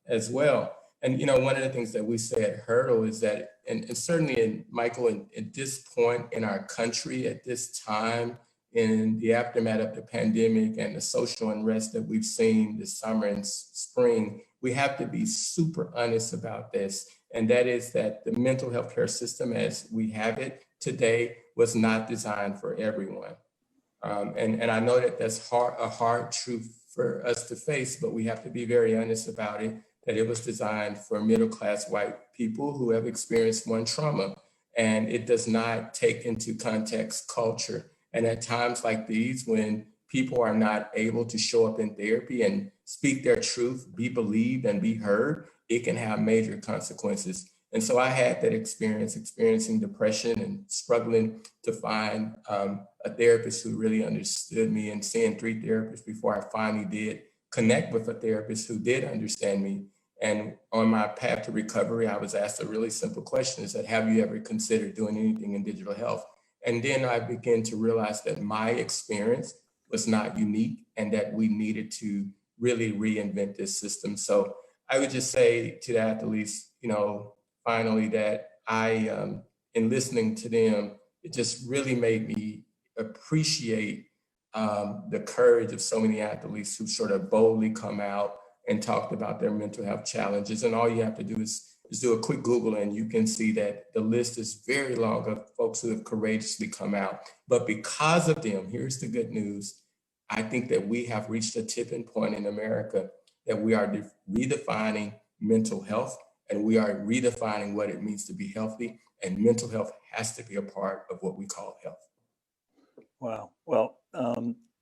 as well. And one of the things that we say at Hurdle is that, and certainly Michael, at this point in our country, at this time, in the aftermath of the pandemic and the social unrest that we've seen this summer and spring, we have to be super honest about this. And that is that the mental health care system as we have it today was not designed for everyone. And I know that that's a hard truth for us to face, but we have to be very honest about it, that it was designed for middle-class white people who have experienced one trauma. And it does not take into context culture. And at times like these, when people are not able to show up in therapy and speak their truth, be believed and be heard, it can have major consequences. And so I had that experiencing depression and struggling to find a therapist who really understood me, and seeing 3 therapists before I finally did connect with a therapist who did understand me. And on my path to recovery, I was asked a really simple question, is that, have you ever considered doing anything in digital health? And then I began to realize that my experience was not unique and that we needed to really reinvent this system. So I would just say to the athletes, finally, that in listening to them, it just really made me appreciate the courage of so many athletes who sort of boldly come out and talked about their mental health challenges. And all you have to do is do a quick Google and you can see that the list is very long of folks who have courageously come out. But because of them, here's the good news. I think that we have reached a tipping point in America that we are redefining mental health, and we are redefining what it means to be healthy, and mental health has to be a part of what we call health. Wow. Well,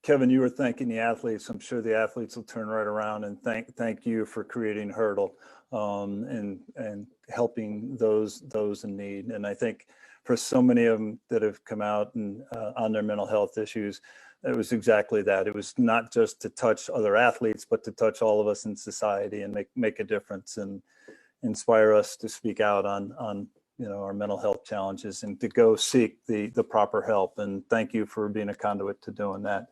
Kevin, you were thanking the athletes. I'm sure the athletes will turn right around and thank you for creating Hurdle and helping those in need. And I think for so many of them that have come out and on their mental health issues, it was exactly that. It was not just to touch other athletes, but to touch all of us in society and make a difference and inspire us to speak out on our mental health challenges and to go seek the proper help. And thank you for being a conduit to doing that.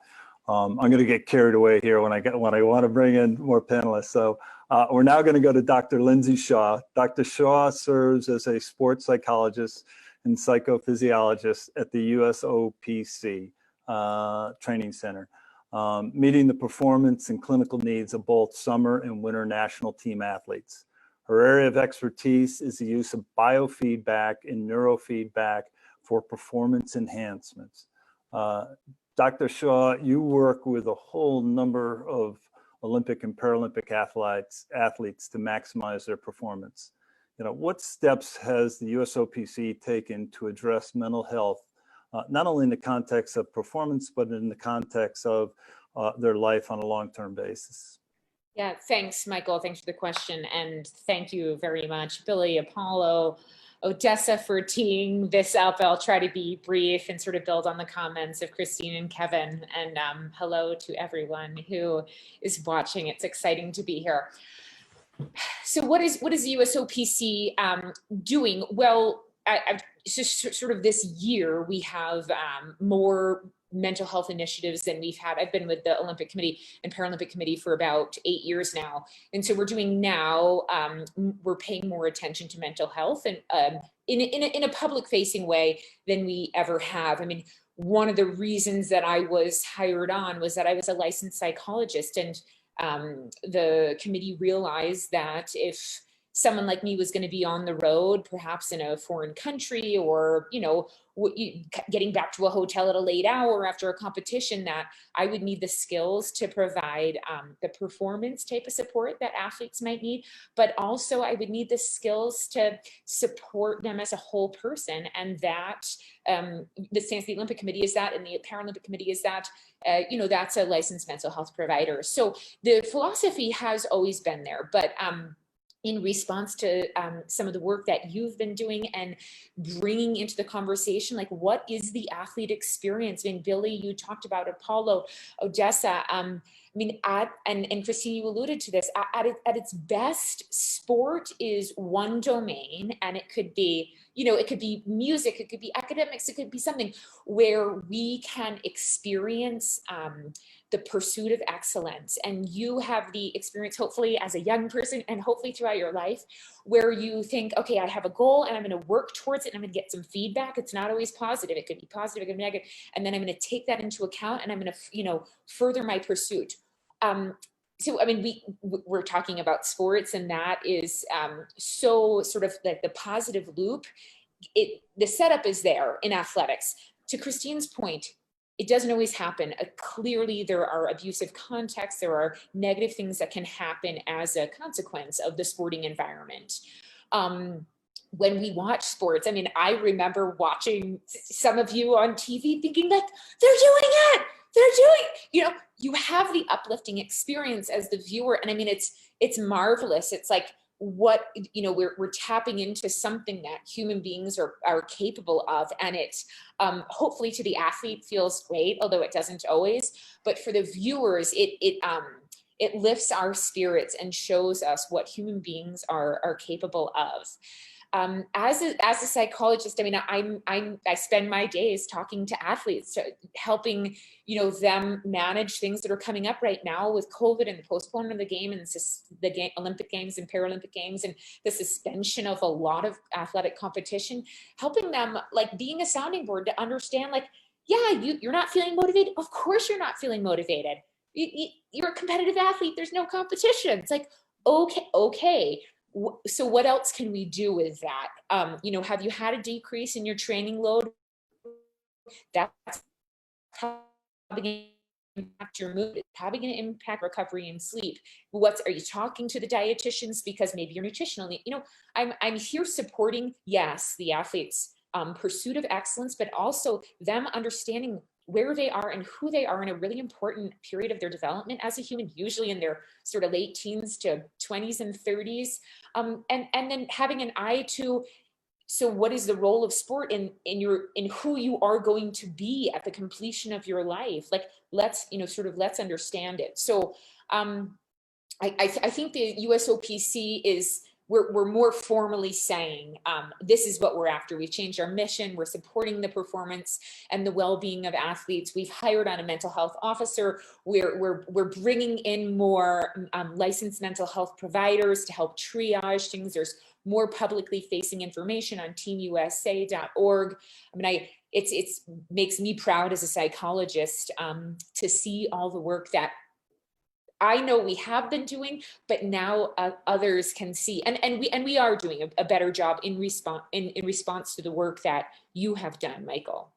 I'm going to get carried away here when I want to bring in more panelists. So we're now going to go to Dr. Lindsay Shaw. Dr. Shaw serves as a sports psychologist and psychophysiologist at the USOPC Training Center, meeting the performance and clinical needs of both summer and winter national team athletes. Her area of expertise is the use of biofeedback and neurofeedback for performance enhancements. Dr. Shaw, you work with a whole number of Olympic and Paralympic athletes to maximize their performance. What steps has the USOPC taken to address mental health, not only in the context of performance, but in the context of their life on a long-term basis? Yeah, thanks, Michael. Thanks for the question. And thank you very much, Billy, Apolo, Odessa, for teeing this up. I'll try to be brief and sort of build on the comments of Christine and Kevin. And hello to everyone who is watching. It's exciting to be here. So what is the USOPC doing? Well, just sort of this year, we have more mental health initiatives than we've had. I've been with the Olympic Committee and Paralympic Committee for about 8 years now. And so we're doing now, we're paying more attention to mental health and in a public facing way than we ever have. I mean, one of the reasons that I was hired on was that I was a licensed psychologist, and the committee realized that if someone like me was going to be on the road, perhaps in a foreign country, or, getting back to a hotel at a late hour after a competition, that I would need the skills to provide the performance type of support that athletes might need, but also I would need the skills to support them as a whole person. And that the stance of the Olympic Committee is that, and the Paralympic Committee is that, that's a licensed mental health provider. So the philosophy has always been there, but in response to some of the work that you've been doing and bringing into the conversation, like, what is the athlete experience? I mean, Billy, you talked about Apolo, Odessa. And Christine, you alluded to this. At its best, sport is one domain, and it could be, it could be music, it could be academics, it could be something where we can experience the pursuit of excellence. And you have the experience, hopefully as a young person and hopefully throughout your life, where you think, okay, I have a goal and I'm going to work towards it and I'm going to get some feedback. It's not always positive. It could be positive, it could be negative. And then I'm going to take that into account and I'm going to, further my pursuit. So, I mean, we're talking about sports, and that is so sort of like the positive loop. The setup is there in athletics. To Christine's point, it doesn't always happen. Clearly, there are abusive contexts. There are negative things that can happen as a consequence of the sporting environment. When we watch sports, I mean, I remember watching some of you on TV thinking like, they're doing it. They're doing, you have the uplifting experience as the viewer. And I mean, it's marvelous. It's like, what, we're tapping into something that human beings are capable of. And it hopefully to the athlete feels great, although it doesn't always, but for the viewers, it lifts our spirits and shows us what human beings are capable of. As a psychologist, I mean, I spend my days talking to athletes, helping, them manage things that are coming up right now with COVID and the postponement of the game and the Olympic Games and Paralympic Games and the suspension of a lot of athletic competition, helping them, like, being a sounding board to understand, like, yeah, you're not feeling motivated. Of course you're not feeling motivated. You're a competitive athlete. There's no competition. It's like, okay. So what else can we do with that? Have you had a decrease in your training load? That's probably going to impact your mood. It's probably going to impact recovery and sleep. Are you talking to the dietitians because maybe you're nutritionally? I'm here supporting, yes, the athletes' pursuit of excellence, but also them understanding where they are and who they are in a really important period of their development as a human, usually in their sort of late teens to 20s and 30s. And then having an eye to, so what is the role of sport in who you are going to be at the completion of your life? Like, let's understand it. So I think the USOPC is, we're more formally saying, this is what we're after. We've changed our mission. We're supporting the performance and the well-being of athletes. We've hired on a mental health officer. We're bringing in more licensed mental health providers to help triage things. There's more publicly facing information on teamusa.org. I mean, it makes me proud as a psychologist to see all the work that I know we have been doing, but now others can see, and we are doing a better job in response to the work that you have done, Michael.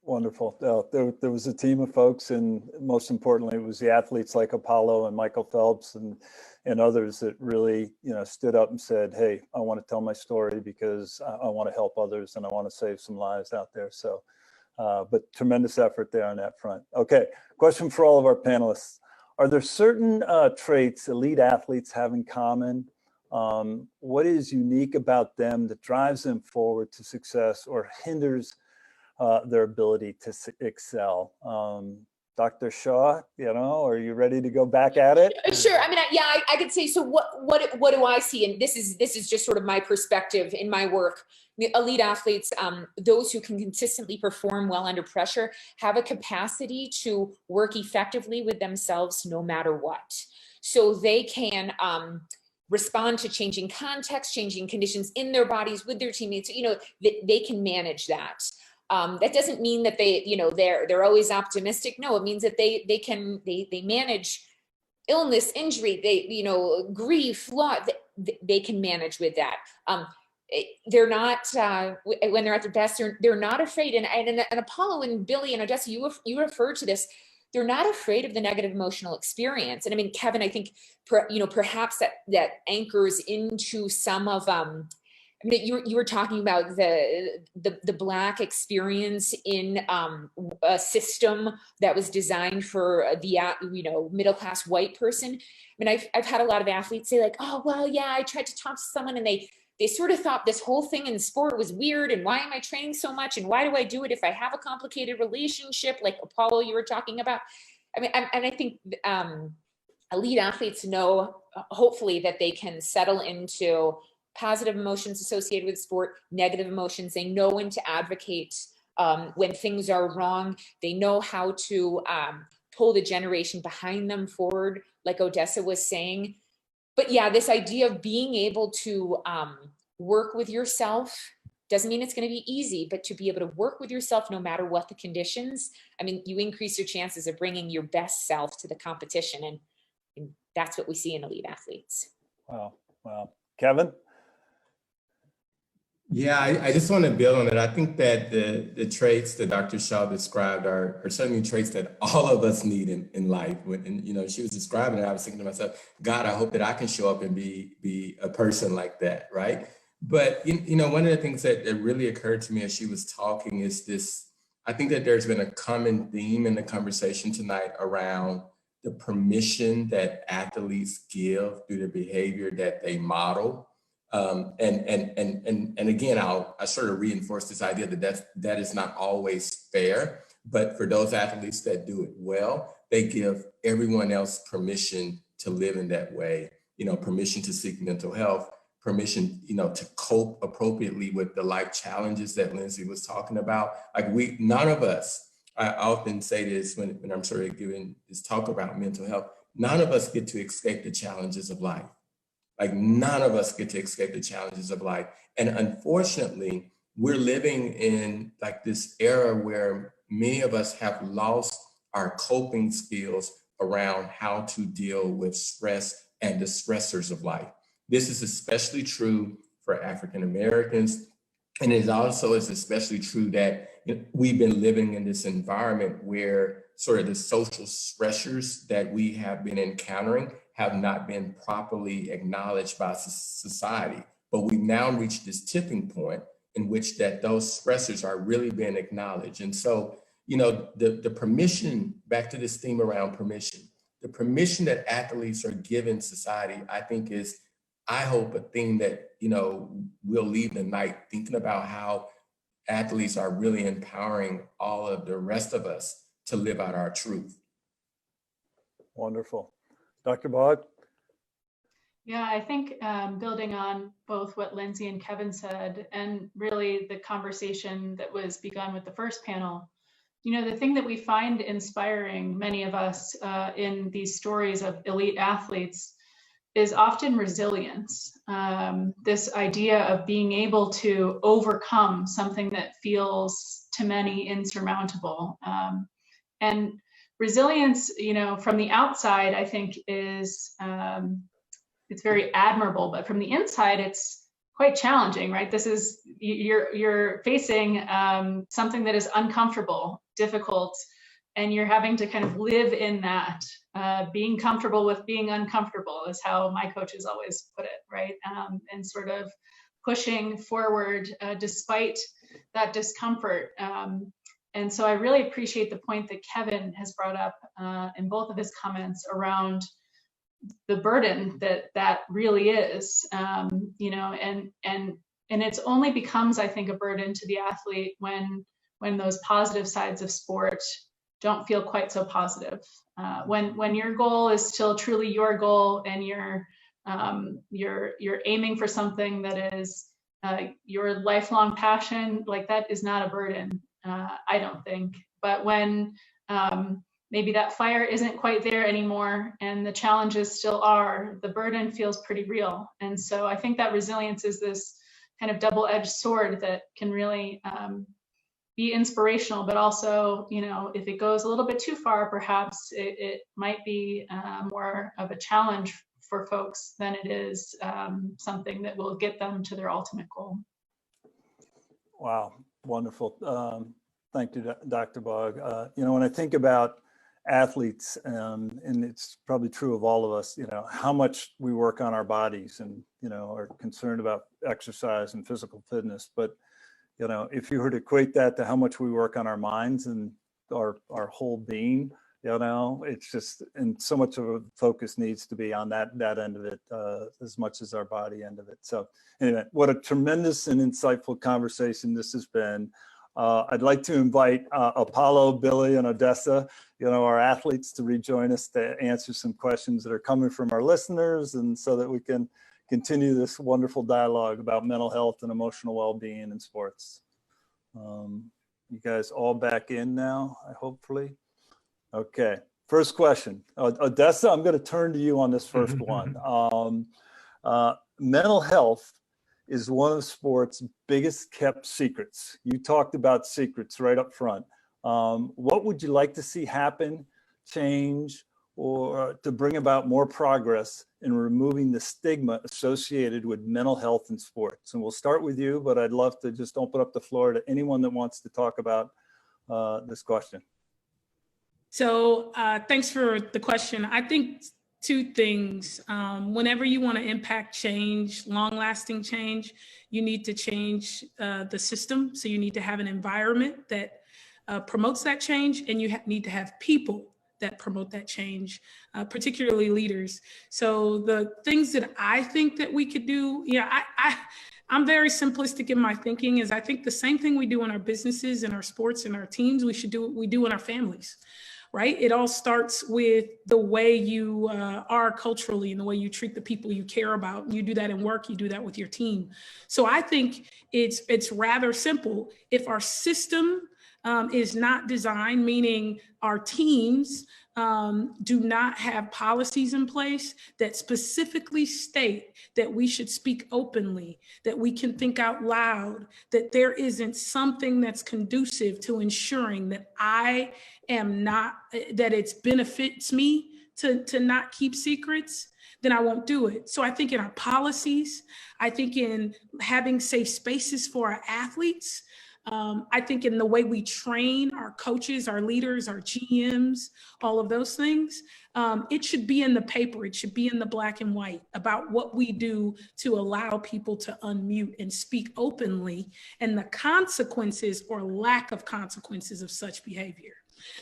Wonderful. There was a team of folks, and most importantly, it was the athletes like Apolo and Michael Phelps and others that really, stood up and said, "Hey, I want to tell my story because I want to help others and I want to save some lives out there." So, but tremendous effort there on that front. Okay, question for all of our panelists. Are there certain traits elite athletes have in common? What is unique about them that drives them forward to success or hinders their ability to excel? Dr. Shaw, are you ready to go back at it? Sure. I mean, I could say, so what do I see? And this is just sort of my perspective in my work. Elite athletes, those who can consistently perform well under pressure, have a capacity to work effectively with themselves no matter what. So they can respond to changing context, changing conditions in their bodies with their teammates. They can manage that. That doesn't mean that they're always optimistic. No, it means that they manage illness, injury, grief, loss. They can manage with that. They're not when they're at their best. They're not afraid. And Apolo and Billy and Odessa, you referred to this. They're not afraid of the negative emotional experience. And I mean, Kevin, I think perhaps that anchors into some of. I mean, you were talking about the Black experience in a system that was designed for the middle class white person. I mean, I've had a lot of athletes say like, "Oh, well, yeah, I tried to talk to someone and they sort of thought this whole thing in sport was weird, and why am I training so much, and why do I do it if I have a complicated relationship like Apolo you were talking about?" I mean, and I think elite athletes know hopefully that they can settle into positive emotions associated with sport, negative emotions. They know when to advocate when things are wrong. They know how to pull the generation behind them forward, like Odessa was saying. But yeah, this idea of being able to work with yourself doesn't mean it's going to be easy, but to be able to work with yourself no matter what the conditions. I mean, you increase your chances of bringing your best self to the competition. And that's what we see in elite athletes. Wow. Kevin? Yeah, I just want to build on that. I think that the traits that Dr. Shaw described are certainly traits that all of us need in life. And she was describing it, I was thinking to myself, God, I hope that I can show up and be a person like that, right? But one of the things that really occurred to me as she was talking is this. I think that there's been a common theme in the conversation tonight around the permission that athletes give through the behavior that they model. And again, I sort of reinforce this idea that is not always fair, but for those athletes that do it well, they give everyone else permission to live in that way, permission to seek mental health, permission, to cope appropriately with the life challenges that Lindsay was talking about. Like none of us, I often say this when I'm sort of giving this talk about mental health, none of us get to escape the challenges of life. Like none of us get to escape the challenges of life. And unfortunately, we're living in like this era where many of us have lost our coping skills around how to deal with stress and the stressors of life. This is especially true for African Americans. And it also is especially true that we've been living in this environment where sort of the social stressors that we have been encountering have not been properly acknowledged by society. But we've now reached this tipping point in which that those stressors are really being acknowledged. And so, the permission, back to this theme around permission, the permission that athletes are given society, I think is, I hope, a thing that, we'll leave the night thinking about how athletes are really empowering all of the rest of us to live out our truth. Wonderful. Dr. Bogg? Yeah, I think building on both what Lindsay and Kevin said, and really the conversation that was begun with the first panel, the thing that we find inspiring, many of us, in these stories of elite athletes is often resilience. This idea of being able to overcome something that feels to many insurmountable. And resilience, from the outside, I think is, it's very admirable, but from the inside, it's quite challenging, right? This is, you're facing something that is uncomfortable, difficult, and you're having to kind of live in that. Being comfortable with being uncomfortable is how my coaches always put it, right? And sort of pushing forward despite that discomfort. And so I really appreciate the point that Kevin has brought up in both of his comments around the burden that really is, and it's only becomes, I think, a burden to the athlete when those positive sides of sport don't feel quite so positive. When your goal is still truly your goal, and you're aiming for something that is your lifelong passion, like that is not a burden, I don't think. But when maybe that fire isn't quite there anymore and the challenges still are, the burden feels pretty real. And so I think that resilience is this kind of double-edged sword that can really be inspirational, but also, if it goes a little bit too far, perhaps it might be more of a challenge for folks than it is something that will get them to their ultimate goal. Wow, wonderful. Thank you, Dr. Bogg. When I think about athletes, and it's probably true of all of us, how much we work on our bodies and, are concerned about exercise and physical fitness. But, if you were to equate that to how much we work on our minds and our whole being, it's just, and so much of a focus needs to be on that end of it as much as our body end of it. So anyway, what a tremendous and insightful conversation this has been. I'd like to invite Apolo, Billy, and Odessa, our athletes, to rejoin us to answer some questions that are coming from our listeners, and so that we can continue this wonderful dialogue about mental health and emotional well-being in sports. You guys all back in now, hopefully? Okay, first question. Odessa, I'm going to turn to you on this first one. Mental health is one of sports' biggest kept secrets. You talked about secrets right up front. What would you like to see happen, change, or to bring about more progress in removing the stigma associated with mental health in sports? And we'll start with you, but I'd love to just open up the floor to anyone that wants to talk about this question. So thanks for the question. I think two things. Whenever you want to impact change, long-lasting change, you need to change the system. So you need to have an environment that promotes that change, and you need to have people that promote that change, particularly leaders. So the things that I think that we could do, I'm very simplistic in my thinking, is I think the same thing we do in our businesses, in our sports, in our teams, we do in our families. Right? It all starts with the way you are culturally and the way you treat the people you care about. You do that in work, you do that with your team. So I think it's rather simple. If our system is not designed, meaning our teams do not have policies in place that specifically state that we should speak openly, that we can think out loud, that there isn't something that's conducive to ensuring that I am not, that it benefits me to not keep secrets, then I won't do it. So I think in our policies, I think in having safe spaces for our athletes, I think in the way we train our coaches, our leaders, our GMs, all of those things, it should be in the paper. It should be in the black and white about what we do to allow people to unmute and speak openly, and the consequences or lack of consequences of such behavior.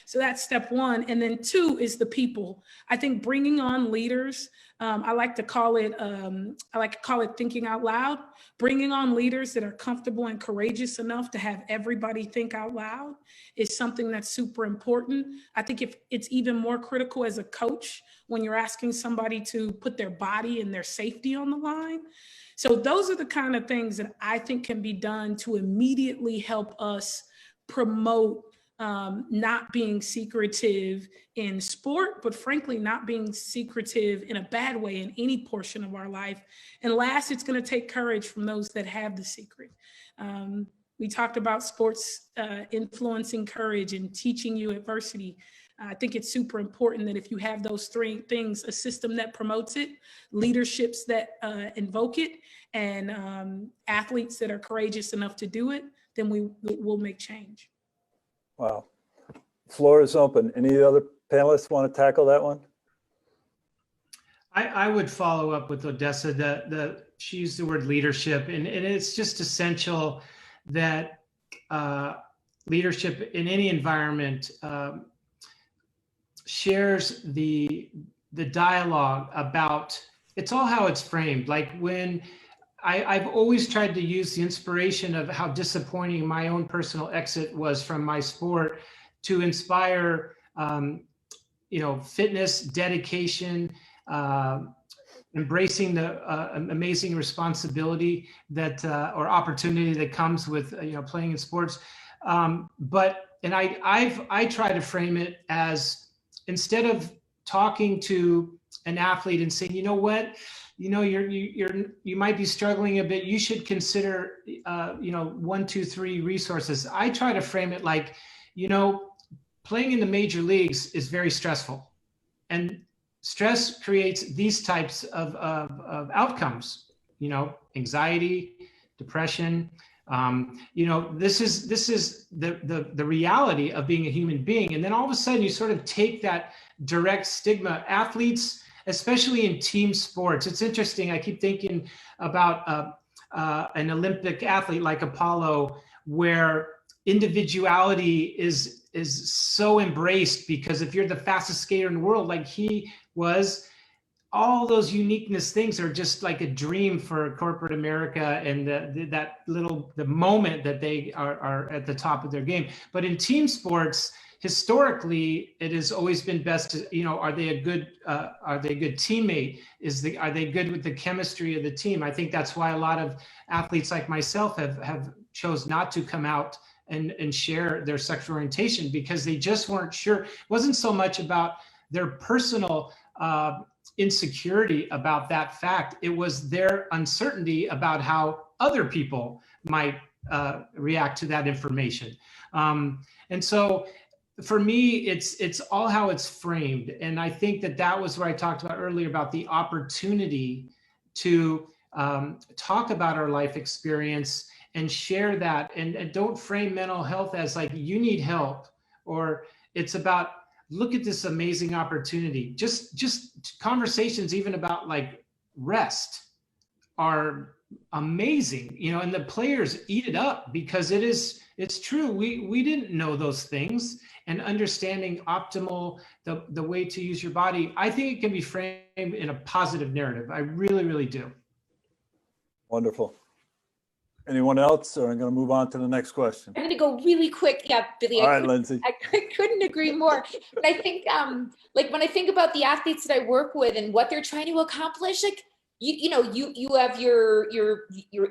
So that's step one. And then two is the people. I think bringing on leaders, I like to call it thinking out loud. Bringing on leaders that are comfortable and courageous enough to have everybody think out loud is something that's super important. I think if it's even more critical as a coach when you're asking somebody to put their body and their safety on the line. So those are the kind of things that I think can be done to immediately help us promote not being secretive in sport, but frankly, not being secretive in a bad way in any portion of our life. And last, it's going to take courage from those that have the secret. We talked about sports influencing courage and teaching you adversity. I think it's super important that if you have those three things, a system that promotes it, leaderships that invoke it, and athletes that are courageous enough to do it, then we'll make change. Wow. Floor is open. Any other panelists want to tackle that one? I would follow up with Odessa. She used the word leadership, and it's just essential that leadership in any environment shares the dialogue about, it's all how it's framed. Like when I've always tried to use the inspiration of how disappointing my own personal exit was from my sport to inspire, fitness, dedication, embracing the amazing responsibility that or opportunity that comes with playing in sports. But I try to frame it as, instead of talking to an athlete and saying, you know what, you might be struggling a bit, you should consider 1, 2, 3 resources. I try to frame it like, playing in the major leagues is very stressful, and stress creates these types of outcomes, anxiety, depression. This is the reality of being a human being. And then all of a sudden you sort of take that direct stigma. Athletes, especially in team sports, it's interesting. I keep thinking about an Olympic athlete like Apolo, where individuality is so embraced, because if you're the fastest skater in the world, like he was, all those uniqueness things are just like a dream for corporate America, and the moment that they are at the top of their game. But in team sports, historically, it has always been best to, are they a good teammate? Are they good with the chemistry of the team? I think that's why a lot of athletes like myself have chose not to come out and share their sexual orientation, because they just weren't sure. It wasn't so much about their personal insecurity about that fact. It was their uncertainty about how other people might react to that information. And so for me, it's all how it's framed. And I think that was what I talked about earlier, about the opportunity to talk about our life experience and share that, and don't frame mental health as like, you need help, or it's about, look at this amazing opportunity. Just conversations even about like rest are amazing, and the players eat it up, because it's true. We didn't know those things, and understanding optimal, the way to use your body, I think it can be framed in a positive narrative. I really, really do. Wonderful. Anyone else, or I'm going to move on to the next question? I'm going to go really quick. Yeah, Billy. All right, Lindsay. I couldn't agree more. But I think, like when I think about the athletes that I work with and what they're trying to accomplish, like you have your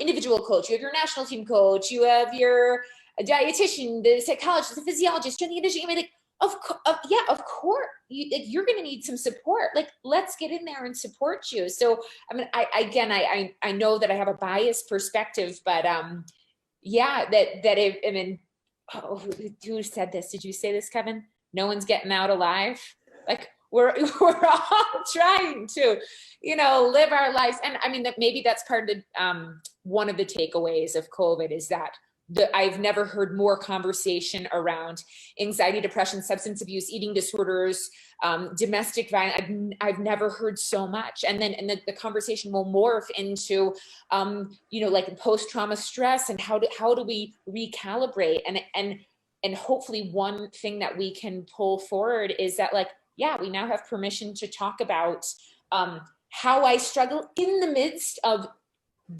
individual coach, you have your national team coach, you have your dietitian, the psychologist, the physiologist, strength and conditioning. I mean, like, of course, you're going to need some support. Like, let's get in there and support you. So, I mean, I know that I have a biased perspective, but who said this? Did you say this, Kevin? No one's getting out alive. Like, we're all trying to, live our lives. And I mean, that maybe that's part of the one of the takeaways of COVID is that I've never heard more conversation around anxiety, depression, substance abuse, eating disorders, domestic violence. I've never heard so much. And the conversation will morph into, like post-trauma stress, and how do we recalibrate? And hopefully one thing that we can pull forward is that, like, we now have permission to talk about how I struggle in the midst of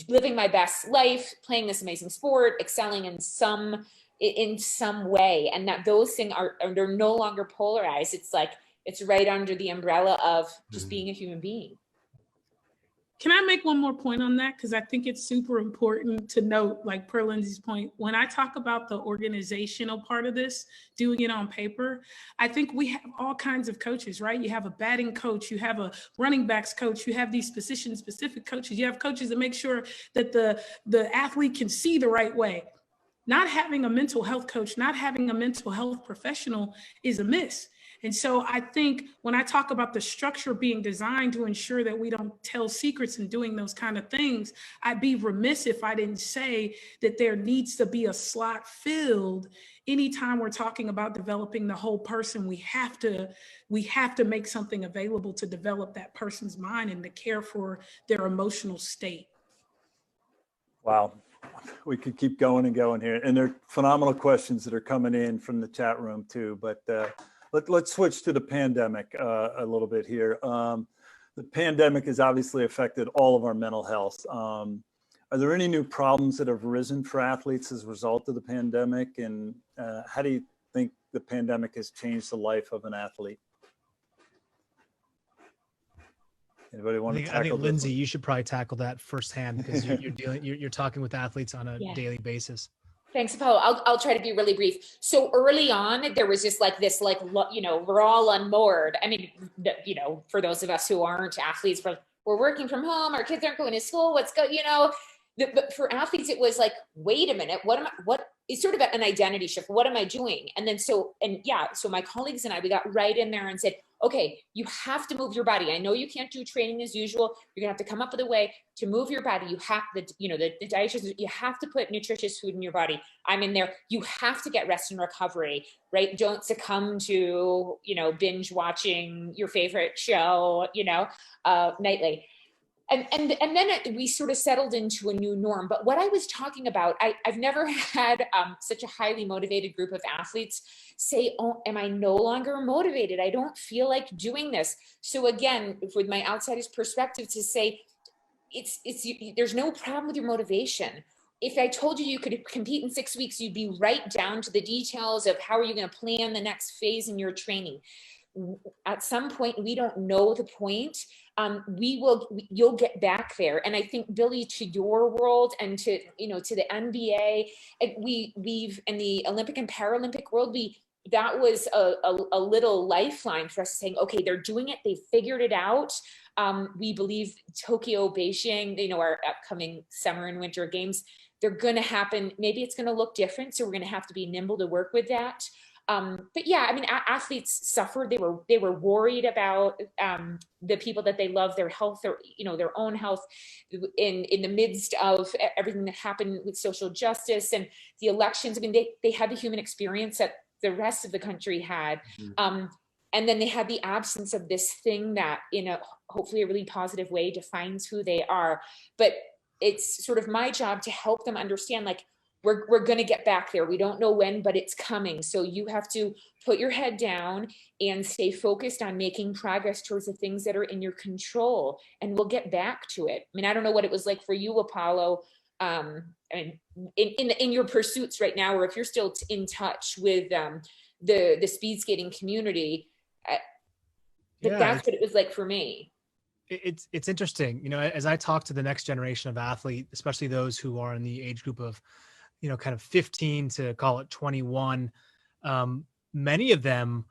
living my best life, playing this amazing sport, excelling in some way, and that those things they're no longer polarized. It's like, it's right under the umbrella of just being a human being. Can I make one more point on that? Because I think it's super important to note, like per Lindsay's point, when I talk about the organizational part of this, doing it on paper, I think we have all kinds of coaches, right? You have a batting coach, you have a running backs coach, you have these position-specific coaches, you have coaches that make sure that the athlete can see the right way. Not having a mental health coach, not having a mental health professional is a miss. And so I think when I talk about the structure being designed to ensure that we don't tell secrets and doing those kind of things, I'd be remiss if I didn't say that there needs to be a slot filled. Anytime we're talking about developing the whole person, we have to make something available to develop that person's mind and to care for their emotional state. Wow. We could keep going and going here. And there are phenomenal questions that are coming in from the chat room too. But let's switch to the pandemic a little bit here. The pandemic has obviously affected all of our mental health. Are there any new problems that have risen for athletes as a result of the pandemic? And how do you think the pandemic has changed the life of an athlete? Anybody want to tackle I think this Lindsay, one? you should probably tackle that firsthand because you're talking with athletes on a daily basis. Thanks, Apolo. I'll try to be really brief. So early on, there was just like this, we're all unmoored. I mean, for those of us who aren't athletes, we're working from home, our kids aren't going to school, but for athletes, it was like, wait a minute, what is sort of an identity shift? What am I doing? And then, so my colleagues and I, we got right in there and said, okay, you have to move your body. I know you can't do training as usual. You're gonna have to come up with a way to move your body. You have the dietitians, you have to put nutritious food in your body. I'm in there. You have to get rest and recovery, right? Don't succumb to, binge watching your favorite show, nightly. And then we sort of settled into a new norm. But what I was talking about, I've never had such a highly motivated group of athletes say, oh, am I no longer motivated? I don't feel like doing this. So again, with my outsider's perspective, to say, there's no problem with your motivation. If I told you could compete in 6 weeks, you'd be right down to the details of how are you going to plan the next phase in your training. At some point, we don't know the point. You'll get back there. And I think, Billy, to your world and to the NBA, we've in the Olympic and Paralympic world, that was a little lifeline for us, saying, okay, they're doing it. They figured it out. We believe Tokyo, Beijing, our upcoming summer and winter games, they're going to happen. Maybe it's going to look different. So we're going to have to be nimble to work with that. But yeah, I mean, athletes suffered. They were worried about the people that they love, their health, their own health in the midst of everything that happened with social justice and the elections. I mean, they had the human experience that the rest of the country had. And then they had the absence of this thing that, in a hopefully a really positive way, defines who they are. But it's sort of my job to help them understand, like, we're going to get back there. We don't know when, but it's coming. So you have to put your head down and stay focused on making progress towards the things that are in your control, and we'll get back to it. I mean, I don't know what it was like for you, Apolo, in your pursuits right now, or if you're still in touch with the speed skating community, but that's what it was like for me. It's interesting, as I talk to the next generation of athlete, especially those who are in the age group of kind of 15 to call it 21, many of them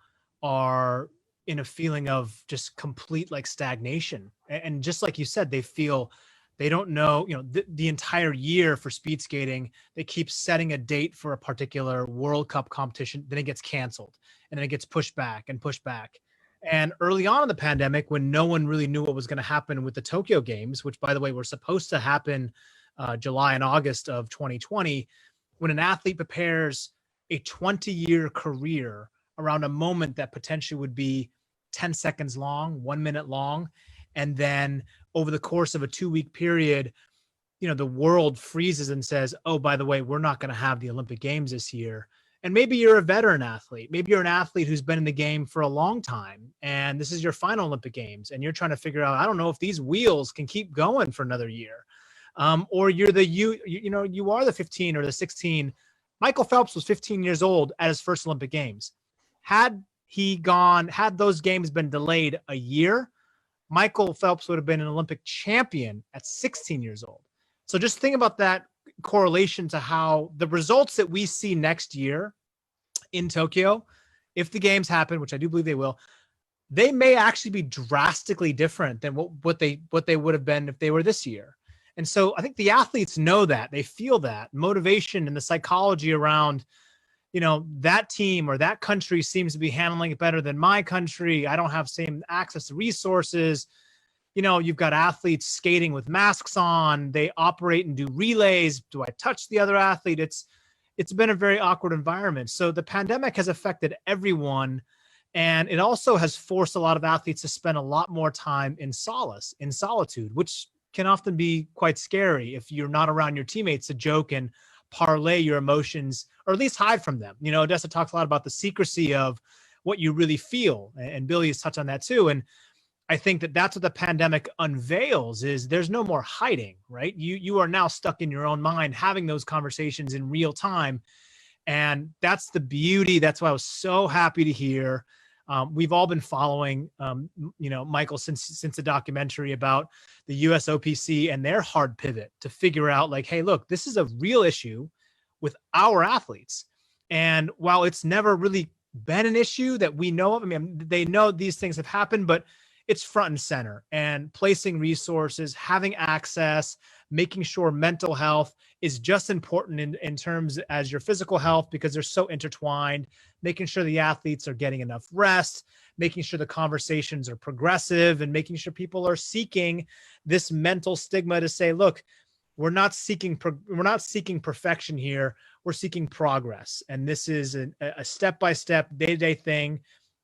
are in a feeling of just complete stagnation. And just like you said, they feel they don't know, the entire year for speed skating, they keep setting a date for a particular World Cup competition, then it gets canceled and then it gets pushed back and pushed back. And early on in the pandemic, when no one really knew what was going to happen with the Tokyo Games, which, by the way, were supposed to happen July and August of 2020, when an athlete prepares a 20-year career around a moment that potentially would be 10 seconds long, 1 minute long, and then over the course of a 2-week period, the world freezes and says, oh, by the way, we're not going to have the Olympic Games this year. And maybe you're a veteran athlete. Maybe you're an athlete who's been in the game for a long time, and this is your final Olympic Games, and you're trying to figure out, I don't know if these wheels can keep going for another year. Or you're you are the 15 or the 16. Michael Phelps was 15 years old at his first Olympic Games. Had those games been delayed a year, Michael Phelps would have been an Olympic champion at 16 years old. So just think about that correlation to how the results that we see next year in Tokyo, if the games happen, which I do believe they will, they may actually be drastically different than what they would have been if they were this year. And so I think the athletes know that, they feel that motivation and the psychology around, that team or that country seems to be handling it better than my country. I don't have same access to resources. You've got athletes skating with masks on. They operate and do relays. Do I touch the other athlete? It's been a very awkward environment. So the pandemic has affected everyone. And it also has forced a lot of athletes to spend a lot more time in solace, in solitude, which can often be quite scary if you're not around your teammates to joke and parlay your emotions, or at least hide from them. Odessa talks a lot about the secrecy of what you really feel. And Billy has touched on that too. And I think that that's what the pandemic unveils is there's no more hiding, right? You are now stuck in your own mind, having those conversations in real time. And that's the beauty. That's why I was so happy to hear. We've all been following, Michael, since the documentary about the USOPC and their hard pivot to figure out like, hey, look, this is a real issue with our athletes. And while it's never really been an issue that we know of, I mean, they know these things have happened, but it's front and center, and placing resources, having access, making sure mental health is just important in terms as your physical health, because they're so intertwined, making sure the athletes are getting enough rest, making sure the conversations are progressive, and making sure people are seeking this mental stigma to say, look, we're not seeking perfection here. We're seeking progress. And this is a step-by-step, day-to-day thing.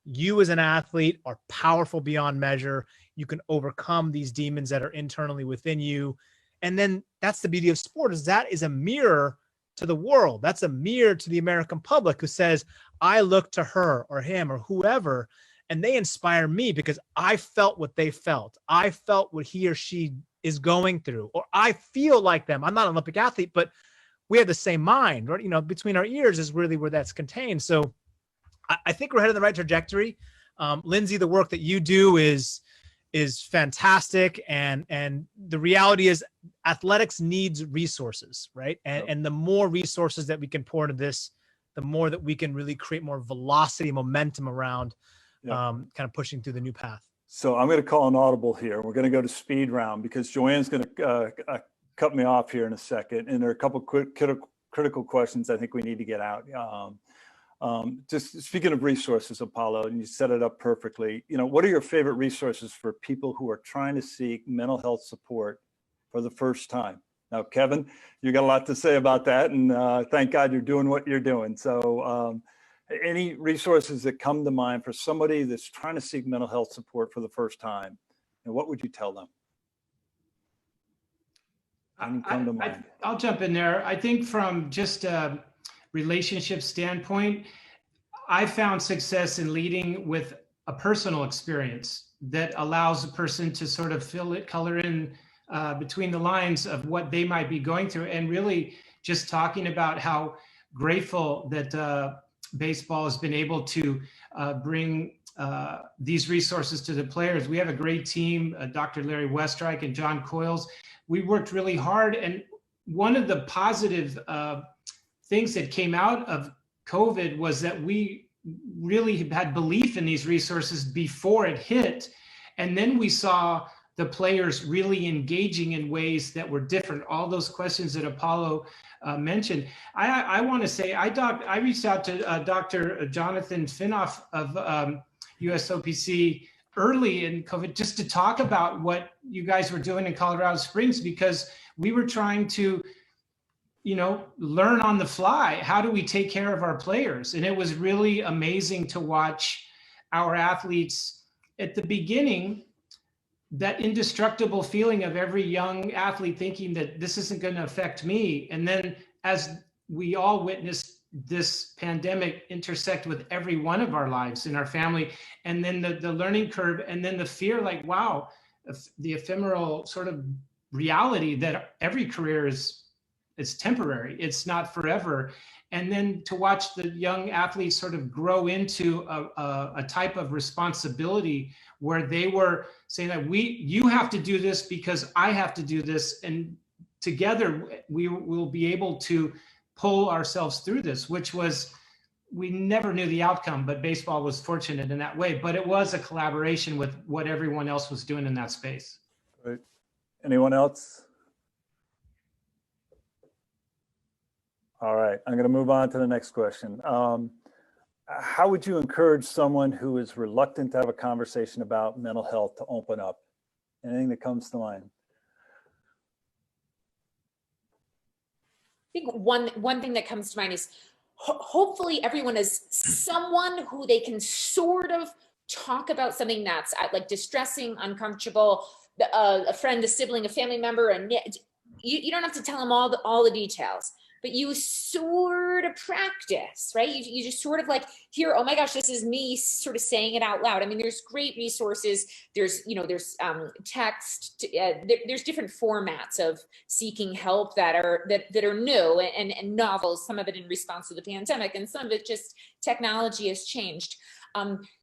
You as an athlete are powerful beyond measure. You can overcome these demons that are internally within you. And then that's the beauty of sport, is that is a mirror to the world. That's a mirror to the American public who says, I look to her or him or whoever, and they inspire me because I felt what they felt. I felt what he or she is going through, or I feel like them. I'm not an Olympic athlete, but we have the same mind, right? Between our ears is really where that's contained. So I think we're headed in the right trajectory. Lindsay, the work that you do is fantastic. And the reality is athletics needs resources, right? And the more resources that we can pour into this, the more that we can really create more velocity, momentum around kind of pushing through the new path. So I'm going to call an audible here. We're going to go to speed round because Joanne's going to cut me off here in a second. And there are a couple quick critical questions I think we need to get out. Just speaking of resources, Apolo, and you set it up perfectly, what are your favorite resources for people who are trying to seek mental health support for the first time? Now, Kevin, you got a lot to say about that, and thank God you're doing what you're doing. So any resources that come to mind for somebody that's trying to seek mental health support for the first time, and what would you tell them? I'll jump in there. I think from just a relationship standpoint, I found success in leading with a personal experience that allows a person to sort of color in between the lines of what they might be going through, and really just talking about how grateful that baseball has been able to bring these resources to the players. We have a great team, Dr. Larry Westreich and John Coyles. We worked really hard, and one of the positive things that came out of COVID was that we really had belief in these resources before it hit. And then we saw the players really engaging in ways that were different. All those questions that Apolo mentioned. I want to say, I reached out to Dr. Jonathan Finoff of USOPC early in COVID just to talk about what you guys were doing in Colorado Springs, because we were trying to learn on the fly. How do we take care of our players? And it was really amazing to watch our athletes at the beginning, that indestructible feeling of every young athlete thinking that this isn't going to affect me. And then as we all witnessed this pandemic intersect with every one of our lives in our family, and then the learning curve, and then the fear, like, wow, the ephemeral sort of reality that every career it's temporary, it's not forever. And then to watch the young athletes sort of grow into a type of responsibility where they were saying that you have to do this because I have to do this. And together we will be able to pull ourselves through this, which was, we never knew the outcome, but baseball was fortunate in that way. But it was a collaboration with what everyone else was doing in that space. Right. Anyone else? All right, I'm going to move on to the next question. How would you encourage someone who is reluctant to have a conversation about mental health to open up? Anything that comes to mind? I think one thing that comes to mind is hopefully everyone is someone who they can sort of talk about something that's like distressing, uncomfortable, a friend, a sibling, a family member, and you don't have to tell them all the details, but you sort of practice, right? You just sort of like hear, oh my gosh, this is me sort of saying it out loud. I mean, there's great resources. There's text. There's different formats of seeking help that are new and novel. Some of it in response to the pandemic, and some of it just technology has changed.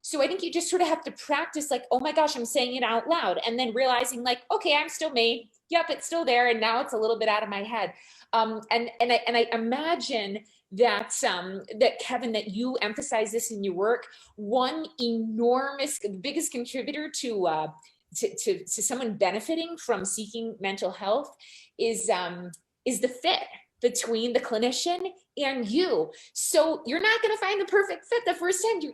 So I think you just sort of have to practice, like, oh my gosh, I'm saying it out loud, and then realizing, like, okay, I'm still me. Yep, it's still there, and now it's a little bit out of my head. And I imagine that that Kevin, that you emphasize this in your work. One enormous, biggest contributor to someone benefiting from seeking mental health is the fit between the clinician and you. So you're not going to find the perfect fit the first time.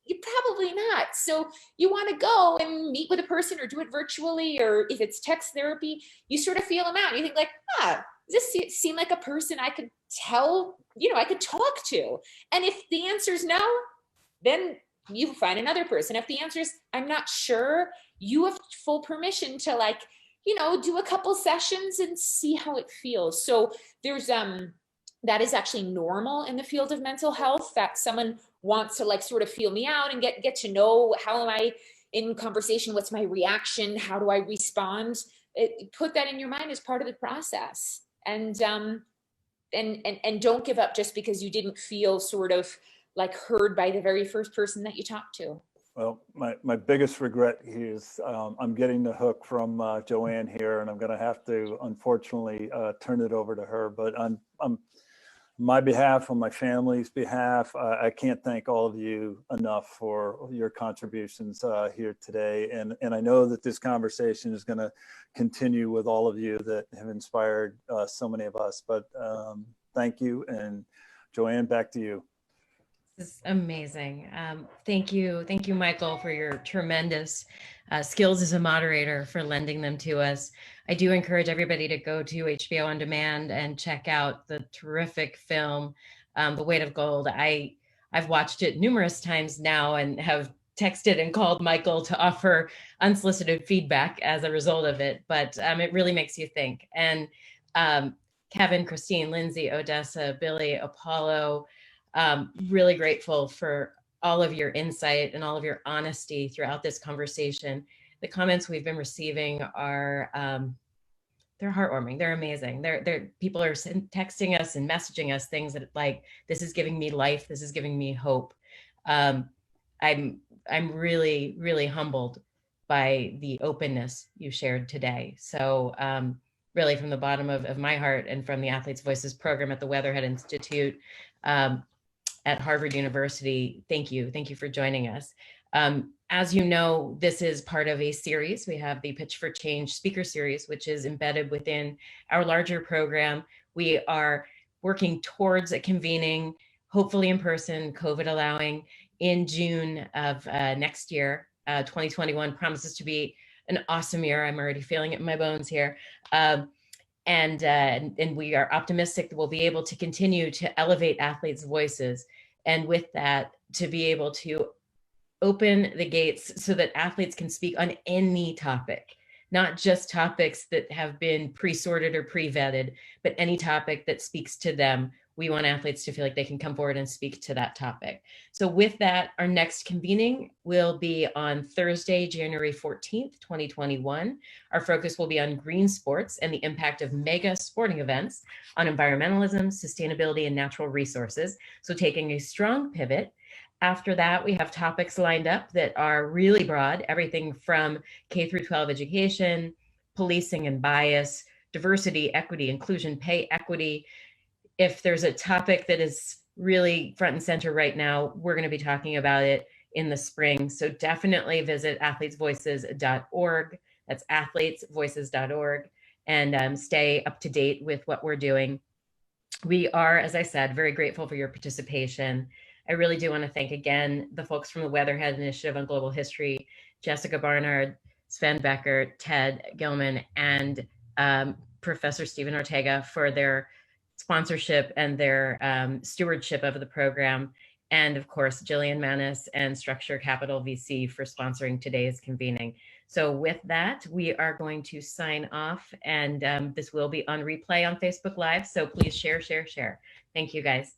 You're probably not. So you want to go and meet with a person or do it virtually, or if it's text therapy, you sort of feel them out. You think like, does this seem like a person I could tell, I could talk to? And if the answer is no, then you find another person. If the answer is, I'm not sure, you have full permission to do a couple sessions and see how it feels. So there's, that is actually normal in the field of mental health, that someone wants to sort of feel me out and get to know, how am I in conversation? What's my reaction? How do I respond? Put that in your mind as part of the process, and don't give up just because you didn't feel sort of heard by the very first person that you talked to. Well, my biggest regret is I'm getting the hook from Joanne here, and I'm going to have to unfortunately turn it over to her. But on my behalf, on my family's behalf, I can't thank all of you enough for your contributions here today. And I know that this conversation is going to continue with all of you that have inspired so many of us. But thank you. And Joanne, back to you. This is amazing. Thank you, Michael, for your tremendous skills as a moderator, for lending them to us. I do encourage everybody to go to HBO On Demand and check out the terrific film, The Weight of Gold. I've watched it numerous times now and have texted and called Michael to offer unsolicited feedback as a result of it, but it really makes you think. And Kevin, Christine, Lindsay, Odessa, Billy, Apolo, really grateful for all of your insight and all of your honesty throughout this conversation. The comments we've been receiving are, they're heartwarming. They're amazing. People are texting us and messaging us things that this is giving me life. This is giving me hope. I'm really, really humbled by the openness you shared today. So really from the bottom of my heart and from the Athletes Voices program at the Weatherhead Institute, at Harvard University, thank you. Thank you for joining us. As you know, this is part of a series. We have the Pitch for Change speaker series, which is embedded within our larger program. We are working towards a convening, hopefully in person, COVID allowing, in June of next year. 2021 promises to be an awesome year. I'm already feeling it in my bones here. And we are optimistic that we'll be able to continue to elevate athletes' voices. And with that, to be able to open the gates so that athletes can speak on any topic, not just topics that have been pre-sorted or pre-vetted, but any topic that speaks to them. We want athletes to feel like they can come forward and speak to that topic. So with that, our next convening will be on Thursday, January 14th, 2021. Our focus will be on green sports and the impact of mega sporting events on environmentalism, sustainability, and natural resources. So taking a strong pivot. After that, we have topics lined up that are really broad, everything from K through 12 education, policing and bias, diversity, equity, inclusion, pay equity. If there's a topic that is really front and center right now, we're going to be talking about it in the spring. So definitely visit athletesvoices.org. That's athletesvoices.org, and stay up to date with what we're doing. We are, as I said, very grateful for your participation. I really do want to thank again the folks from the Weatherhead Initiative on Global History, Jessica Barnard, Sven Becker, Ted Gilman, and Professor Stephen Ortega for their sponsorship and their stewardship of the program. And of course, Jillian Manis and Structure Capital VC for sponsoring today's convening. So with that, we are going to sign off, and this will be on replay on Facebook Live. So please share, share, share. Thank you, guys.